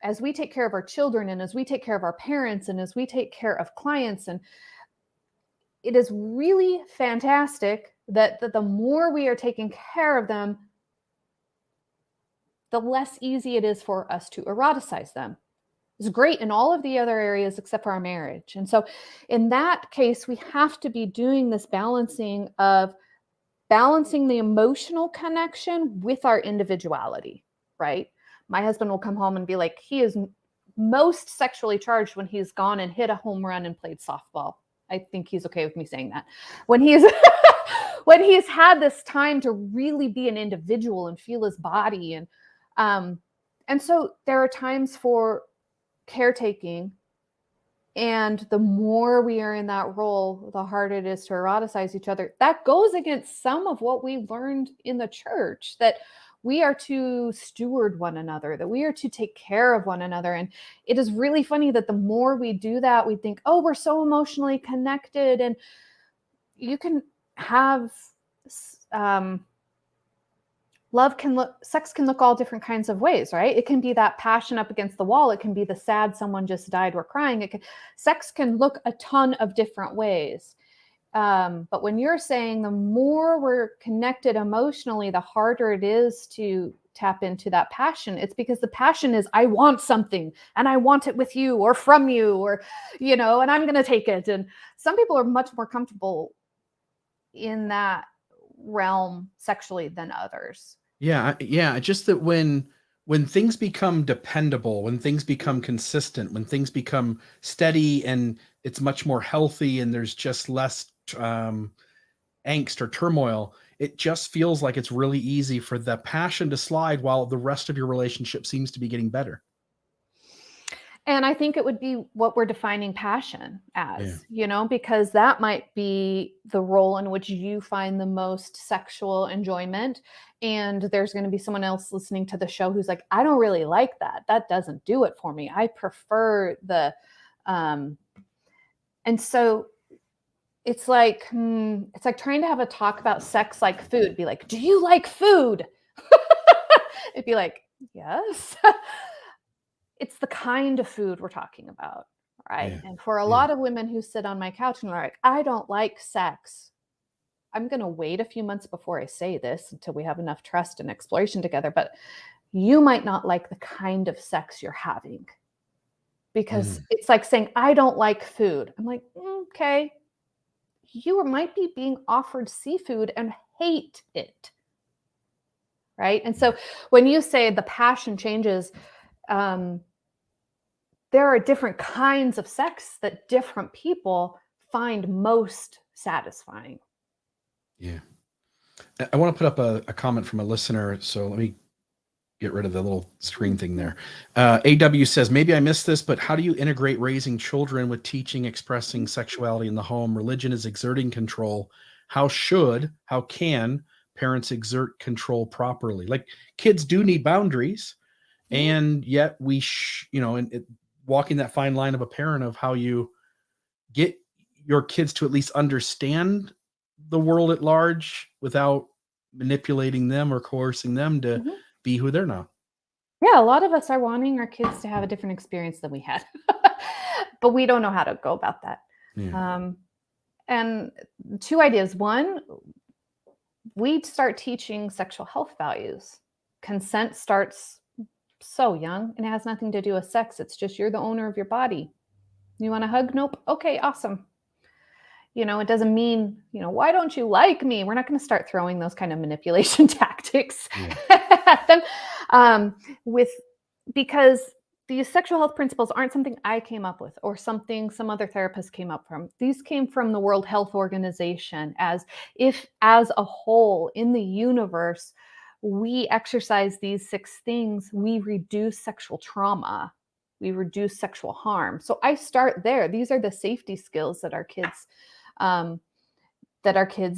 as we take care of our children and as we take care of our parents and as we take care of clients, and it is really fantastic that the more we are taking care of them, the less easy it is for us to eroticize them. It's great in all of the other areas except for our marriage. And so in that case, we have to be doing this balancing the emotional connection with our individuality, right? My husband will come home and be like, he is most sexually charged when he's gone and hit a home run and played softball. I think he's okay with me saying that. When he's when he's had this time to really be an individual and feel his body. And so there are times for caretaking, and the more we are in that role, the harder it is to eroticize each other. That goes against some of what we learned in the church, that we are to steward one another, that we are to take care of one another. And it is really funny that the more we do that, we think, oh, we're so emotionally connected. And you can have sex can look all different kinds of ways, right? It can be that passion up against the wall. It can be the sad someone just died, we're crying. Sex can look a ton of different ways. But when you're saying the more we're connected emotionally, the harder it is to tap into that passion. It's because the passion is, I want something and I want it with you or from you, or, and I'm going to take it. And some people are much more comfortable in that realm sexually than others. Yeah. Just that when things become dependable, when things become consistent, when things become steady and it's much more healthy and there's just less angst or turmoil, it just feels like it's really easy for the passion to slide while the rest of your relationship seems to be getting better. And I think it would be what we're defining passion as, Yeah. because that might be the role in which you find the most sexual enjoyment. And there's going to be someone else listening to the show who's like, I don't really like that. That doesn't do it for me. I prefer the, and so it's like trying to have a talk about sex like food. Be like, do you like food? It'd be like, yes. It's the kind of food we're talking about, right? Yeah. And for a Yeah. lot of women who sit on my couch and are like, I don't like sex, I'm going to wait a few months before I say this until we have enough trust and exploration together. But you might not like the kind of sex you're having, because it's like saying, I don't like food. I'm like, okay, you might be being offered seafood and hate it, right? And so when you say the passion changes, there are different kinds of sex that different people find most satisfying. Yeah. I want to put up a comment from a listener. So let me get rid of the little screen thing there. AW says, maybe I missed this, but how do you integrate raising children with teaching, expressing sexuality in the home? Religion is exerting control. How can parents exert control properly? Like, kids do need boundaries. And yet we, walking that fine line of a parent of how you get your kids to at least understand the world at large without manipulating them or coercing them to be who they're not. Yeah, a lot of us are wanting our kids to have a different experience than we had, but we don't know how to go about that. Yeah. And two ideas. One, we start teaching sexual health values. Consent starts so young, and it has nothing to do with sex. It's just, you're the owner of your body. You want a hug? Nope. Okay, awesome. It doesn't mean, why don't you like me? We're not going to start throwing those kind of manipulation tactics at them, because these sexual health principles aren't something I came up with or something some other therapist came up from. These came from the World Health Organization, as a whole in the universe, we exercise these 6 things, we reduce sexual trauma, we reduce sexual harm. So I start there. These are the safety skills that our kids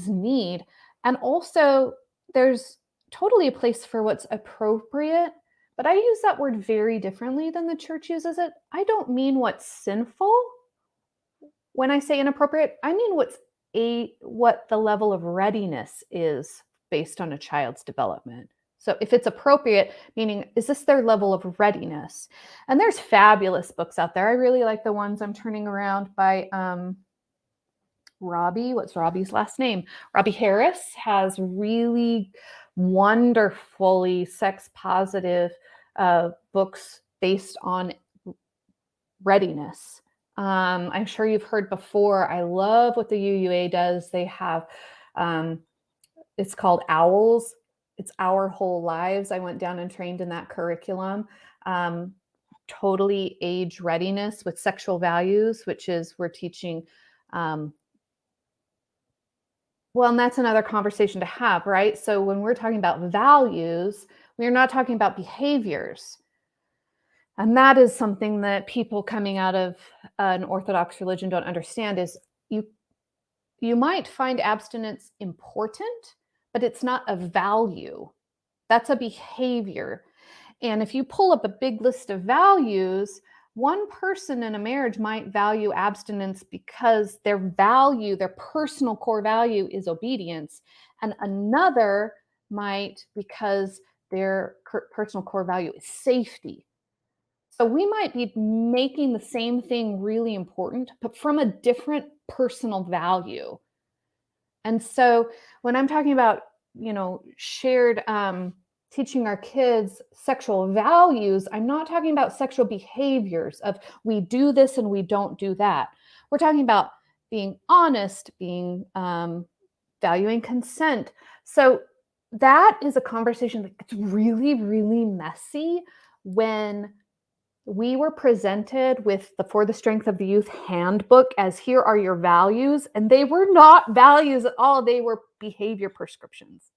need. And also, there's totally a place for what's appropriate, but I use that word very differently than the church uses it. I don't mean what's sinful. When I say inappropriate, I mean what the level of readiness is based on a child's development. So if it's appropriate, meaning, is this their level of readiness? And there's fabulous books out there. I really like the ones I'm turning around by Robbie. What's Robbie's last name? Robbie Harris has really wonderfully sex positive books based on readiness. I'm sure you've heard before. I love what the UUA does. They have, it's called OWLS. It's Our Whole Lives. I went down and trained in that curriculum. Totally age readiness with sexual values, which is we're teaching, and that's another conversation to have, right? So when we're talking about values, we're not talking about behaviors. And that is something that people coming out of an Orthodox religion don't understand, is you might find abstinence important, but it's not a value. That's a behavior. And if you pull up a big list of values, one person in a marriage might value abstinence because their personal core value is obedience. And another might because their personal core value is safety. So we might be making the same thing really important, but from a different personal value. And so when I'm talking about, shared teaching our kids sexual values, I'm not talking about sexual behaviors of we do this and we don't do that. We're talking about being honest, being valuing consent. So that is a conversation that gets really, really messy when we were presented with the For the Strength of the Youth handbook as here are your values, and they were not values at all. They were behavior prescriptions.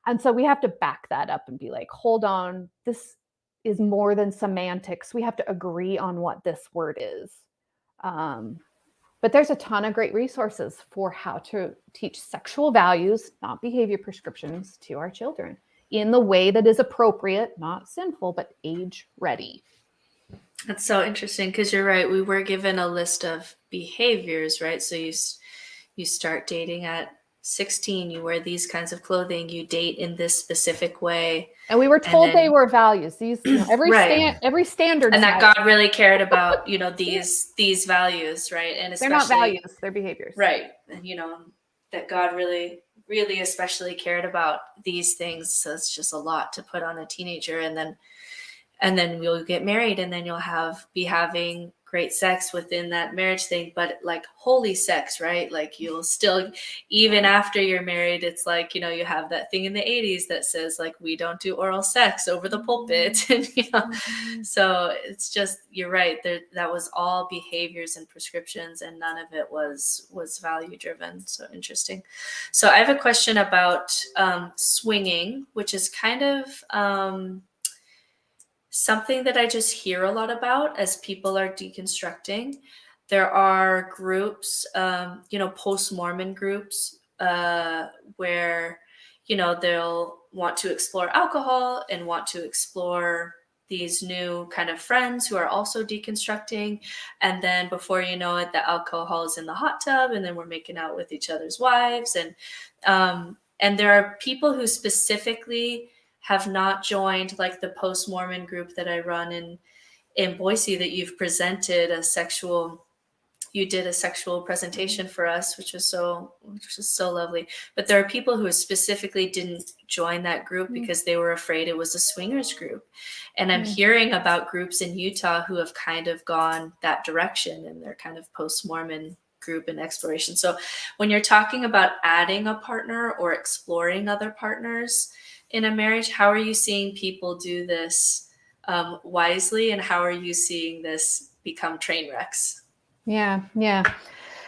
And so we have to back that up and be like, hold on, this is more than semantics. We have to agree on what this word is. But there's a ton of great resources for how to teach sexual values, not behavior prescriptions, to our children in the way that is appropriate, not sinful, but age ready. That's so interesting, because you're right. We were given a list of behaviors, right? So you start dating at 16, you wear these kinds of clothing, you date in this specific way. And we were told they were values. These, every Right. every standard, and that God really cared about, these values, right? And they're not values, they're behaviors. Right. And that God really, really especially cared about these things. So it's just a lot to put on a teenager. And then you'll get married, and then you'll be having great sex within that marriage thing, but like holy sex, right? Like you'll still, even after you're married, it's like, you have that thing in the 80s that says like, we don't do oral sex over the pulpit. And, so it's just, you're right. That was all behaviors and prescriptions, and none of it was value driven. So interesting. So I have a question about swinging, which is kind of, something that I just hear a lot about as people are deconstructing. There are groups, post-Mormon groups, where, they'll want to explore alcohol and want to explore these new kind of friends who are also deconstructing. And then before you know it, the alcohol is in the hot tub, and then we're making out with each other's wives. And there are people who specifically have not joined like the post-Mormon group that I run in Boise, that you've presented you did a sexual presentation for us, which was so lovely. But there are people who specifically didn't join that group because they were afraid it was a swingers group. And I'm hearing about groups in Utah who have kind of gone that direction, and they're kind of post-Mormon group and exploration. So when you're talking about adding a partner or exploring other partners in a marriage, how are you seeing people do this wisely, and how are you seeing this become train wrecks? Yeah,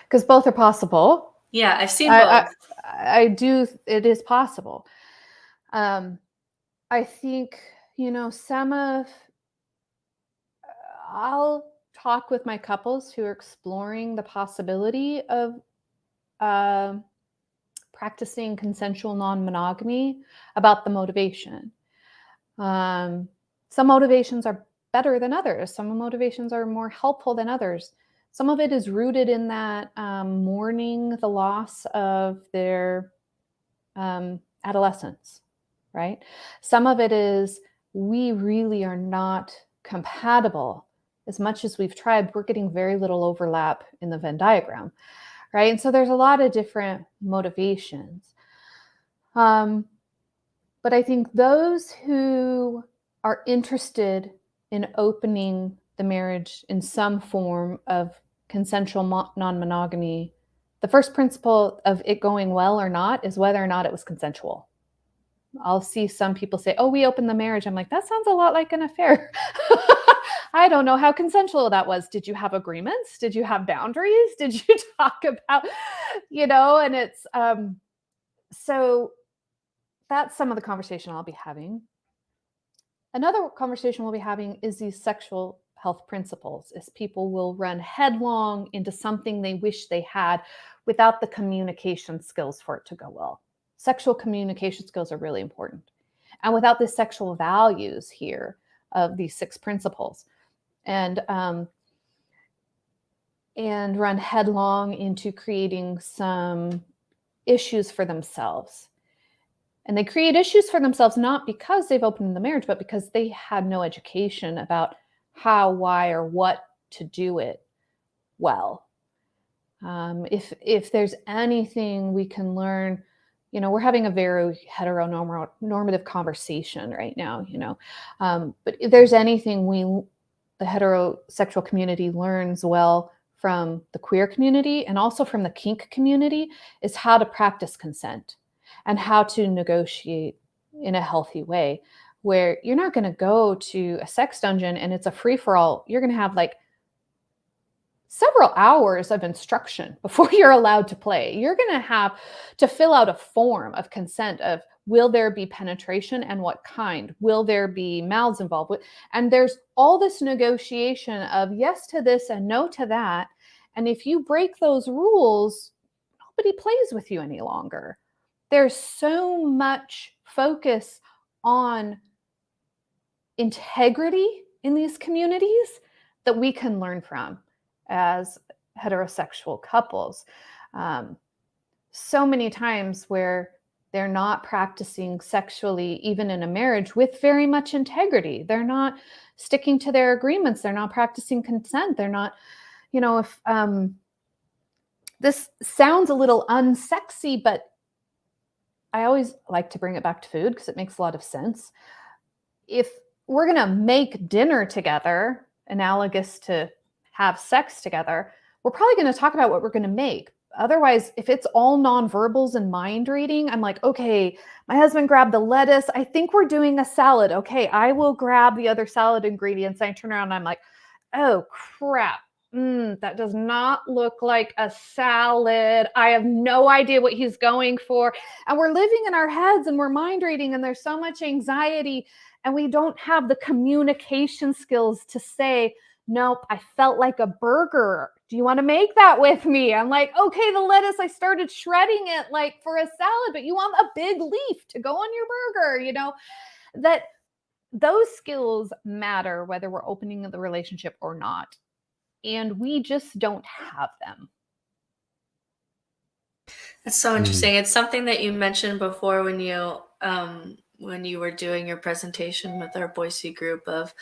because both are possible. Yeah, I've seen both. I do. It is possible. I think, I'll talk with my couples who are exploring the possibility of practicing consensual non-monogamy about the motivation. Some motivations are better than others. Some motivations are more helpful than others. Some of it is rooted in that mourning the loss of their adolescence, right? Some of it is we really are not compatible. As much as we've tried, we're getting very little overlap in the Venn diagram. Right. And so there's a lot of different motivations. But I think those who are interested in opening the marriage in some form of consensual non-monogamy, the first principle of it going well or not is whether or not it was consensual. I'll see some people say, oh, we opened the marriage. I'm like, that sounds a lot like an affair. I don't know how consensual that was. Did you have agreements? Did you have boundaries? Did you talk about, and it's, so that's some of the conversation I'll be having. Another conversation we'll be having is these sexual health principles, as people will run headlong into something they wish they had without the communication skills for it to go well. Sexual communication skills are really important. And without the sexual values here of these 6 principles, and run headlong into creating some issues for themselves. And they create issues for themselves not because they've opened the marriage, but because they had no education about how, why, or what to do it well. If there's anything we can learn, we're having a very heteronormative conversation right now, but if there's anything the heterosexual community learns well from the queer community and also from the kink community is how to practice consent and how to negotiate in a healthy way, where you're not going to go to a sex dungeon and it's a free-for-all. You're going to have like several hours of instruction before you're allowed to play. You're going to have to fill out a form of consent of Will there be penetration, and what kind? Will there be mouths involved? And there's all this negotiation of yes to this and no to that. And if you break those rules, nobody plays with you any longer. There's so much focus on integrity in these communities that we can learn from as heterosexual couples. So many times where they're not practicing sexually, even in a marriage, with very much integrity. They're not sticking to their agreements. They're not practicing consent. They're not, if this sounds a little unsexy, but I always like to bring it back to food because it makes a lot of sense. If we're going to make dinner together, analogous to have sex together, we're probably going to talk about what we're going to make. Otherwise, if it's all nonverbals and mind reading, I'm like, okay, my husband grabbed the lettuce. I think we're doing a salad. Okay, I will grab the other salad ingredients. I turn around and I'm like, oh, crap. That does not look like a salad. I have no idea what he's going for. And we're living in our heads and we're mind reading, and there's so much anxiety, and we don't have the communication skills to say, nope, I felt like a burger. Do you want to make that with me? I'm like, okay, the lettuce, I started shredding it like for a salad, but you want a big leaf to go on your burger, that those skills matter whether we're opening the relationship or not. And we just don't have them. That's so interesting. It's something that you mentioned before when you were doing your presentation with our Boise group of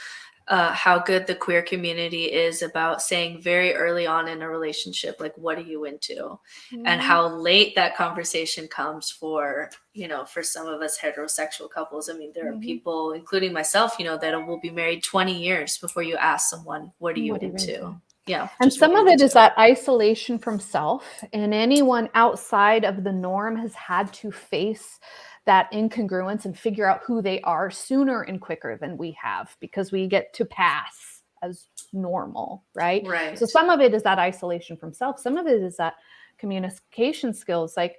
how good the queer community is about saying very early on in a relationship, like, what are you into? And how late that conversation comes for some of us heterosexual couples. I mean, there are people, including myself, that will be married 20 years before you ask someone, what are you into? Yeah. And some of it is that isolation from self, and anyone outside of the norm has had to face that incongruence and figure out who they are sooner and quicker than we have, because we get to pass as normal, right? Right. So some of it is that isolation from self. Some of it is that communication skills. Like,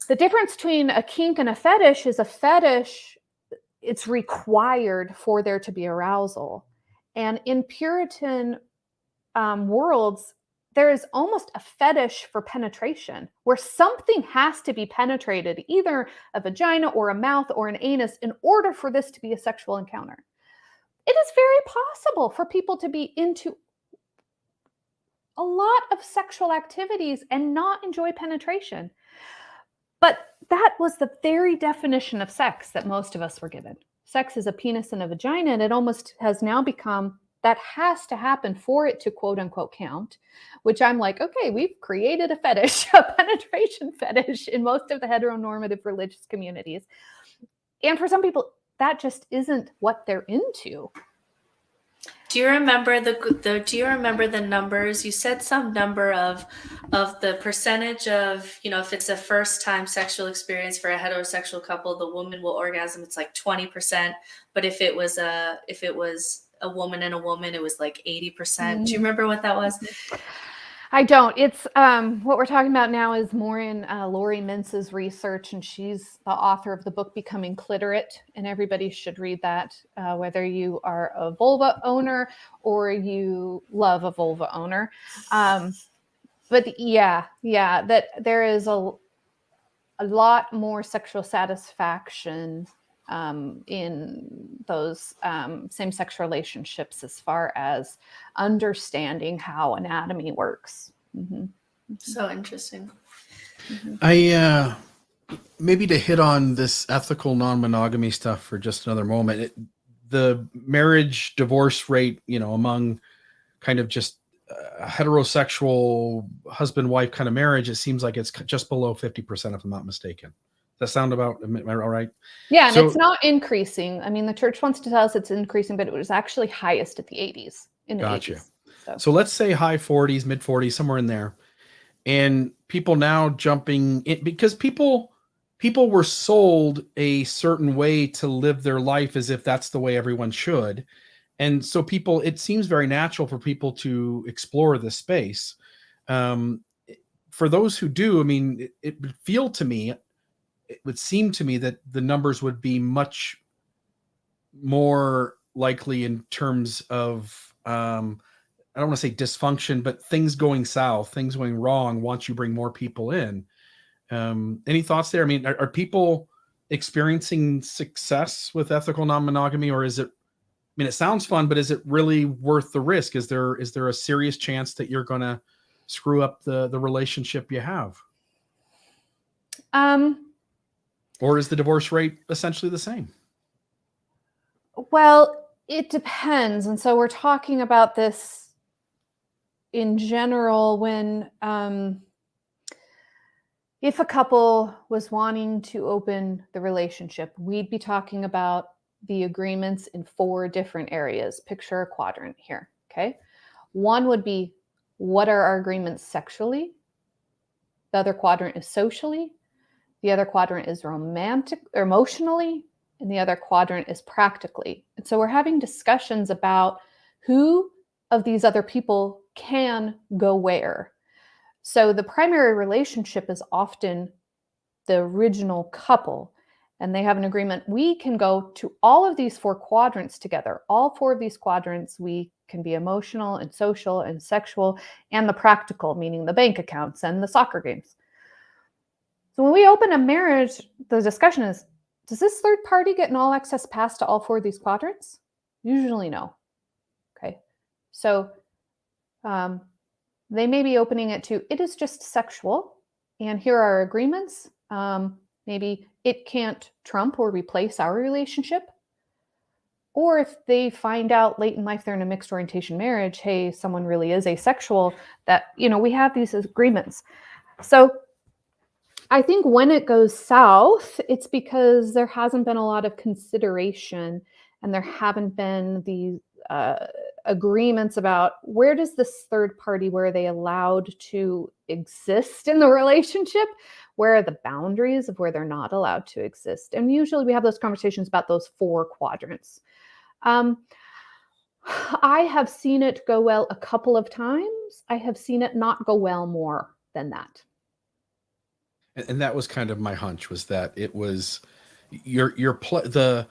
the difference between a kink and a fetish is a fetish, it's required for there to be arousal. And in Puritan worlds, there is almost a fetish for penetration, where something has to be penetrated, either a vagina or a mouth or an anus, in order for this to be a sexual encounter. It is very possible for people to be into a lot of sexual activities and not enjoy penetration. But that was the very definition of sex that most of us were given. Sex is a penis and a vagina, and it almost has now become that has to happen for it to quote unquote count, which I'm like, okay, we've created a fetish, a penetration fetish in most of the heteronormative religious communities. And for some people, that just isn't what they're into. Do you remember the numbers? You said some number of the percentage of, if it's a first time sexual experience for a heterosexual couple, the woman will orgasm. It's like 20%. But if it was a woman and a woman, it was like 80%. Do you remember what that was? I don't. It's what we're talking about now is more in Lori Mintz's research, and she's the author of the book Becoming Clitorate, and everybody should read that, whether you are a vulva owner or you love a vulva owner. But yeah, that there is a lot more sexual satisfaction in those same-sex relationships, as far as understanding how anatomy works. So interesting. I maybe to hit on this ethical non-monogamy stuff for just another moment. The marriage divorce rate, among kind of just heterosexual husband-wife kind of marriage, it seems like it's just below 50%, if I'm not mistaken. Does that sound about, am I all right? Yeah, and it's not increasing. I mean, the church wants to tell us it's increasing, but it was actually highest at the 80s. Gotcha. So let's say high 40s, mid 40s, somewhere in there. And people now jumping in, because people were sold a certain way to live their life as if that's the way everyone should. And so it seems very natural for people to explore this space. For those who do, I mean, it would feel to me, it would seem to me that the numbers would be much more likely in terms of, I don't want to say dysfunction, but things going south, things going wrong once you bring more people in. Any thoughts there? I mean, are people experiencing success with ethical non-monogamy, or is it, I mean, it sounds fun, but is it really worth the risk? Is there a serious chance that you're going to screw up the relationship you have? Or is the divorce rate essentially the same? Well, it depends. And so we're talking about this in general when if a couple was wanting to open the relationship, we'd be talking about the agreements in 4 different areas. Picture a quadrant here, okay? One would be, what are our agreements sexually? The other quadrant is socially. The other quadrant is romantic or emotionally. And the other quadrant is practically. And so we're having discussions about who of these other people can go where. So the primary relationship is often the original couple, and they have an agreement. We can go to all of these 4 quadrants together. All 4 of these quadrants, we can be emotional and social and sexual and the practical, meaning the bank accounts and the soccer games. So when we open a marriage, the discussion is, does this third party get an all access pass to all 4 of these quadrants? Usually no. Okay. So they may be opening it to, it is just sexual, and here are agreements. Maybe it can't trump or replace our relationship. Or if they find out late in life they're in a mixed orientation marriage, hey, someone really is asexual, that, we have these agreements. So I think when it goes south, it's because there hasn't been a lot of consideration, and there haven't been these agreements about where does this third party, where are they allowed to exist in the relationship? Where are the boundaries of where they're not allowed to exist? And usually we have those conversations about those 4 quadrants. I have seen it go well a couple of times. I have seen it not go well more than that. And that was kind of my hunch, was that it was the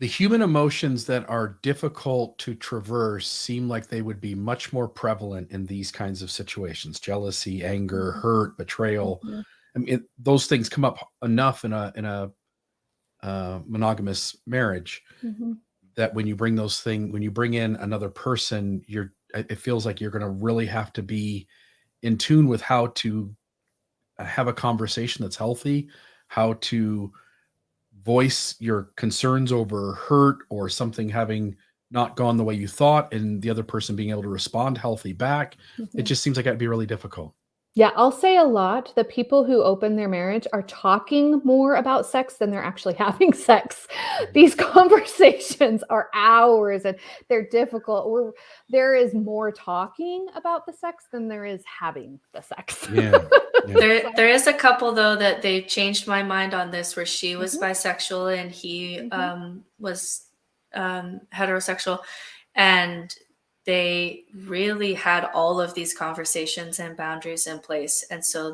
human emotions that are difficult to traverse seem like they would be much more prevalent in these kinds of situations: jealousy, anger, hurt, betrayal. Mm-hmm. I mean, those things come up enough in a monogamous marriage that when you bring when you bring in another person, it feels like you're going to really have to be in tune with how to have a conversation that's healthy, how to voice your concerns over hurt or something having not gone the way you thought, and the other person being able to respond healthy back. It just seems like that'd be really difficult. Yeah, I'll say a lot. The people who open their marriage are talking more about sex than they're actually having sex. These conversations are hours and they're difficult. There is more talking about the sex than there is having the sex. Yeah. There is a couple, though, that they changed my mind on this, where she was bisexual and he was heterosexual, and they really had all of these conversations and boundaries in place. And so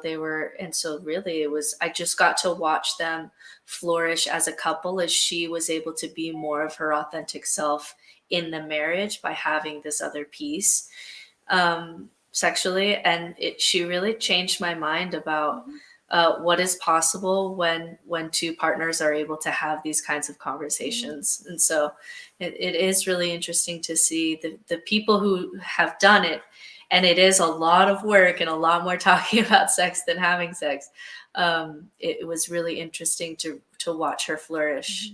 really it was, I just got to watch them flourish as a couple, as she was able to be more of her authentic self in the marriage by having this other piece sexually. And she really changed my mind about what is possible when 2 partners are able to have these kinds of conversations. And so it is really interesting to see the people who have done it. And it is a lot of work and a lot more talking about sex than having sex. It was really interesting to watch her flourish.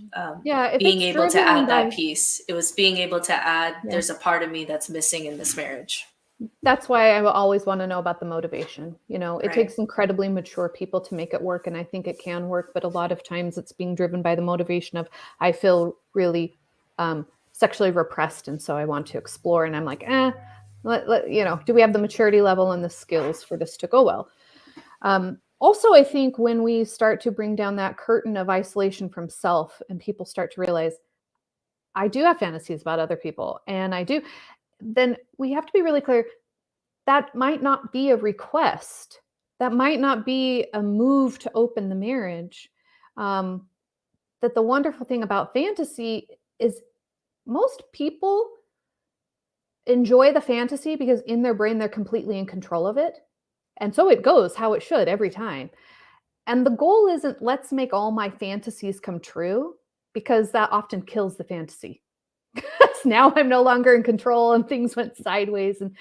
Being able to add that piece. It was being able to add, there's a part of me that's missing in this marriage. That's why I always want to know about the motivation. It takes incredibly mature people to make it work, and I think it can work, but a lot of times it's being driven by the motivation of, I feel really sexually repressed, and so I want to explore, and I'm like, do we have the maturity level and the skills for this to go well? Also, I think when we start to bring down that curtain of isolation from self, and people start to realize, I do have fantasies about other people, and I do, then we have to be really clear, that might not be a request that might not be a move to open the marriage. That the wonderful thing about fantasy is most people enjoy the fantasy because in their brain, they're completely in control of it. And so it goes how it should every time. And the goal isn't let's make all my fantasies come true, because that often kills the fantasy. Now I'm no longer in control and things went sideways. And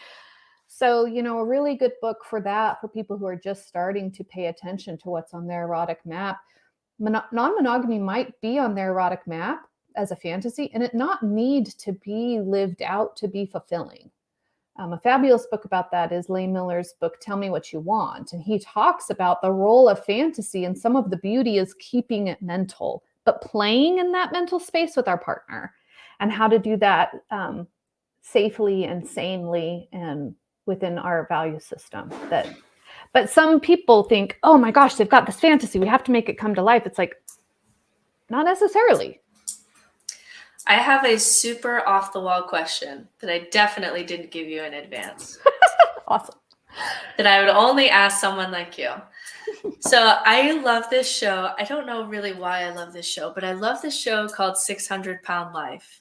so, a really good book for that, for people who are just starting to pay attention to what's on their erotic map. Non-monogamy might be on their erotic map as a fantasy, and it not need to be lived out to be fulfilling. A fabulous book about that is Lane Miller's book, Tell Me What You Want. And he talks about the role of fantasy, and some of the beauty is keeping it mental, but playing in that mental space with our partner, and how to do that safely and sanely and within our value system. But some people think, oh my gosh, they've got this fantasy, we have to make it come to life. It's like, not necessarily. I have a super off the wall question that I definitely didn't give you in advance. Awesome. That I would only ask someone like you. So I love this show. I don't know really why I love this show, but I love this show called 600 Pound Life.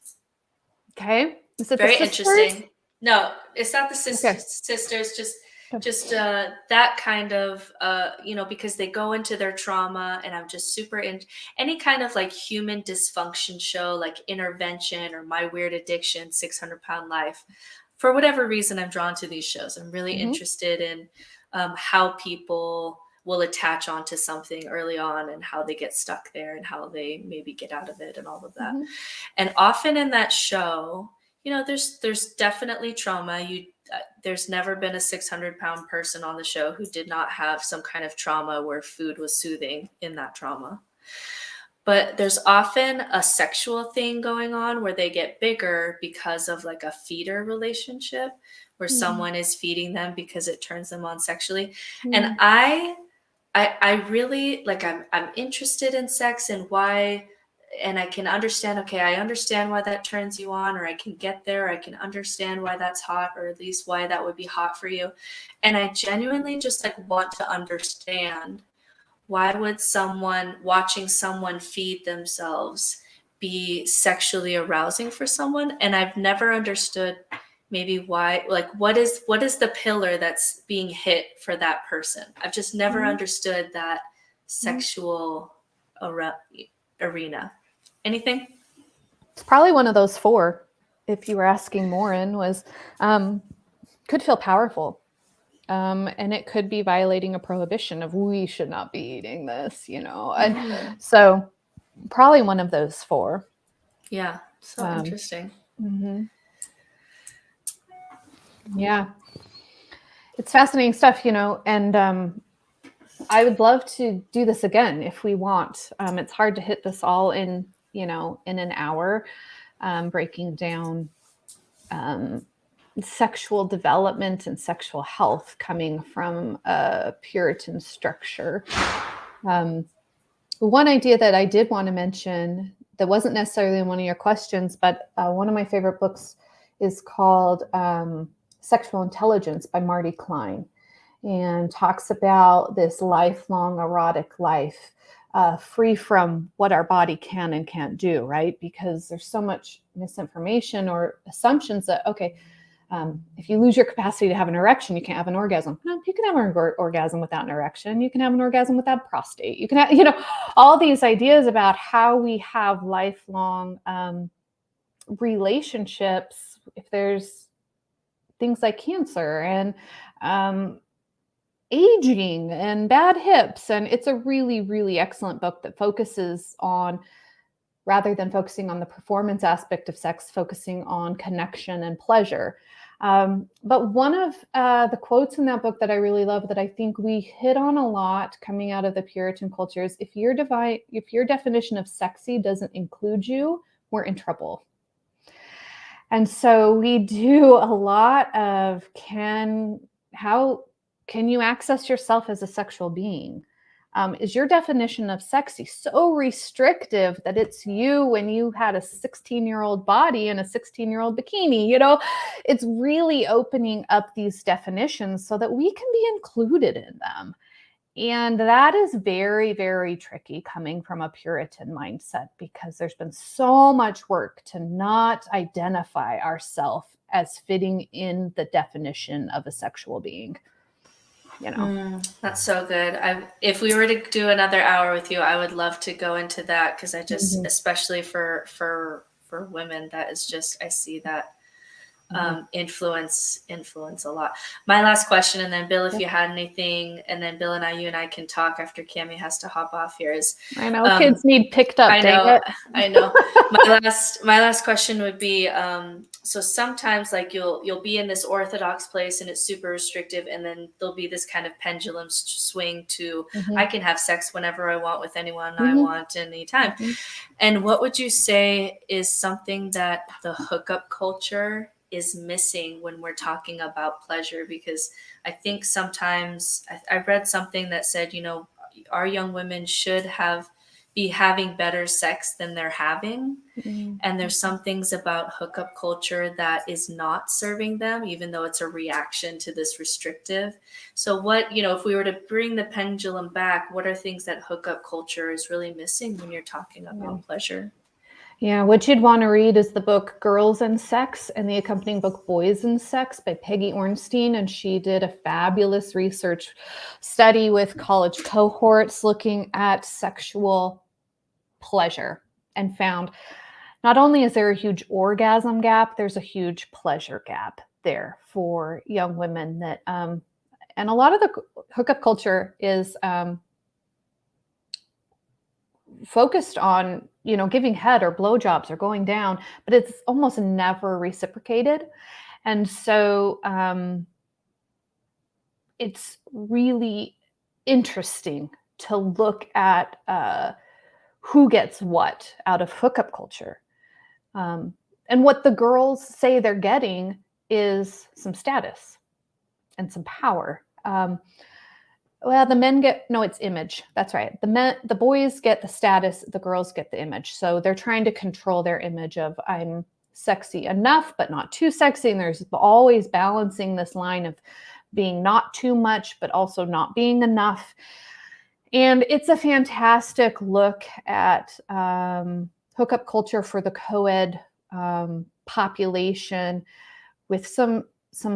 Okay. Is it very the sisters? interesting? No, it's not the sisters. Okay. Sisters, just that kind of, because they go into their trauma, and I'm just super into any kind of like human dysfunction show, like Intervention or My Weird Addiction, 600 Pound Life. For whatever reason, I'm drawn to these shows. I'm really interested in how people will attach onto something early on and how they get stuck there and how they maybe get out of it and all of that. And often in that show, there's definitely trauma. There's never been a 600-pound person on the show who did not have some kind of trauma where food was soothing in that trauma. But there's often a sexual thing going on where they get bigger because of like a feeder relationship where someone is feeding them because it turns them on sexually. And I really I'm interested in sex and why. And I can understand, okay, I understand why that turns you on, or I can get there. I can understand why that's hot, or at least why that would be hot for you. And I genuinely just want to understand, why would watching someone feed themselves be sexually arousing for someone? And I've never understood maybe why, what is the pillar that's being hit for that person? I've just never understood that sexual arena. Anything? It's probably one of those four, if you were asking Maureen, was could feel powerful. And it could be violating a prohibition of we should not be eating this, And so probably one of those four. Yeah. So interesting. Yeah. It's fascinating stuff, and I would love to do this again if we want. It's hard to hit this all in an hour, breaking down sexual development and sexual health coming from a Puritan structure. One idea that I did want to mention that wasn't necessarily in one of your questions, but one of my favorite books is called Sexual Intelligence by Marty Klein, and talks about this lifelong erotic life, free from what our body can and can't do, right? Because there's so much misinformation or assumptions that, okay, if you lose your capacity to have an erection, you can't have an orgasm. No, you can have an orgasm without an erection. You can have an orgasm without a prostate. You can have, all these ideas about how we have lifelong relationships if there's things like cancer and aging and bad hips. And it's a really, really excellent book that focuses on, rather than focusing on the performance aspect of sex, focusing on connection and pleasure. But one of the quotes in that book that I really love, that I think we hit on a lot coming out of the Puritan culture, is if your definition of sexy doesn't include you, we're in trouble. And so we do a lot of how can you access yourself as a sexual being? Is your definition of sexy so restrictive that it's you when you had a 16-year-old body and a 16-year-old bikini? It's really opening up these definitions so that we can be included in them. And that is very, very tricky coming from a Puritan mindset, because there's been so much work to not identify ourselves as fitting in the definition of a sexual being. That's so good. If we were to do another hour with you, I would love to go into that, because I just, especially for women, that is just, I see that influence a lot. My last question, and then Bill, if you had anything, and then Bill and you and I can talk after Cami has to hop off here, is I know kids need picked up. I know. My last question would be, so sometimes like you'll be in this orthodox place and it's super restrictive, and then there'll be this kind of pendulum swing to I can have sex whenever I want with anyone I want anytime. And what would you say is something that the hookup culture is missing when we're talking about pleasure? Because I think sometimes I read something that said, our young women should be having better sex than they're having. And there's some things about hookup culture that is not serving them, even though it's a reaction to this restrictive. So what, if we were to bring the pendulum back, what are things that hookup culture is really missing when you're talking about pleasure? Yeah, what you'd want to read is the book Girls and Sex and the accompanying book Boys and Sex by Peggy Ornstein. And she did a fabulous research study with college cohorts looking at sexual pleasure, and found not only is there a huge orgasm gap, there's a huge pleasure gap there for young women. That and a lot of the hookup culture is focused on, giving head or blowjobs or going down, but it's almost never reciprocated. And so it's really interesting to look at who gets what out of hookup culture. And what the girls say they're getting is some status and some power. Well, the men it's image. That's right. The boys get the status, the girls get the image. So they're trying to control their image of I'm sexy enough, but not too sexy. And there's always balancing this line of being not too much, but also not being enough. And it's a fantastic look at hookup culture for the co-ed population, with some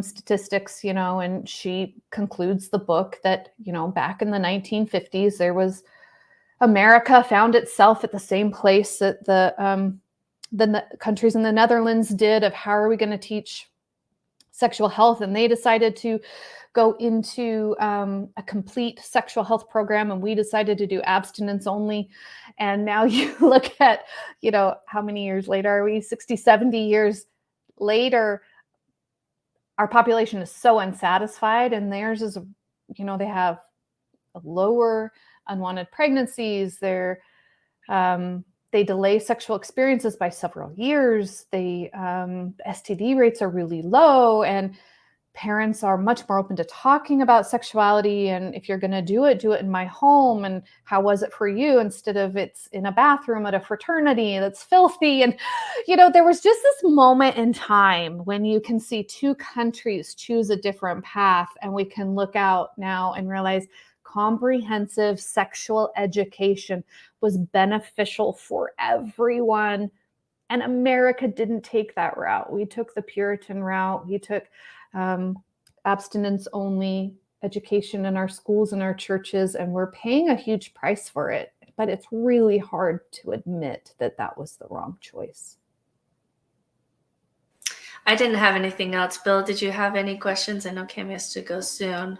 statistics, and she concludes the book that, back in the 1950s, America found itself at the same place that the countries in the Netherlands did, of how are we going to teach sexual health? And they decided to go into a complete sexual health program, and we decided to do abstinence only. And now you look at, how many years later are we? 60, 70 years later, our population is so unsatisfied, and theirs is, they have lower unwanted pregnancies. They delay sexual experiences by several years. STD rates are really low, and parents are much more open to talking about sexuality. And if you're going to do it in my home. And how was it for you? Instead of it's in a bathroom at a fraternity that's filthy. And, there was just this moment in time when you can see two countries choose a different path. And we can look out now and realize comprehensive sexual education was beneficial for everyone. And America didn't take that route. We took the Puritan route. We took abstinence only education in our schools and our churches, and we're paying a huge price for it. But it's really hard to admit that was the wrong choice. I didn't have anything else. Bill, did you have any questions? I know Cami has to go soon.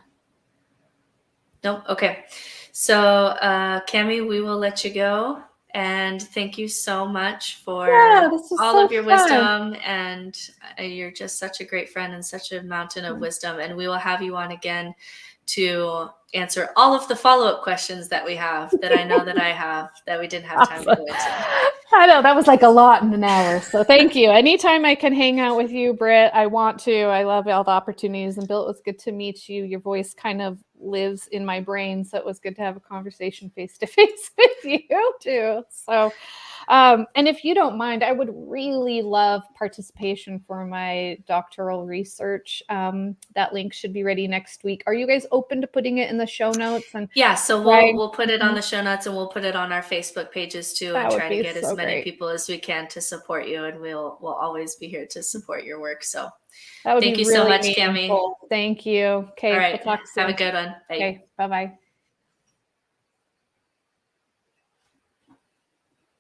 Nope. Okay. So, Cami, we will let you go. And thank you so much for all of your wisdom. And you're just such a great friend and such a mountain of wisdom. And we will have you on again to answer all of the follow-up questions that we have, that I know that I have, that we didn't have time to go into. I know that was like a lot in an hour. So thank you. Anytime I can hang out with you, Britt, I want to. I love all the opportunities. And Bill, it was good to meet you. Your voice kind of lives in my brain. So it was good to have a conversation face-to-face with you too. So And if you don't mind, I would really love participation for my doctoral research. That link should be ready next week. Are you guys open to putting it in the show notes? And Yeah, so we'll put it on the show notes, and we'll put it on our Facebook pages too, That and would try to be get as so many great. people as we can to support you, and we'll always be here to support your work. So That would thank be you so really much, Cami. meaningful. Thank you. Okay, All we'll right, talk soon. have a good one. Bye. Okay, bye-bye.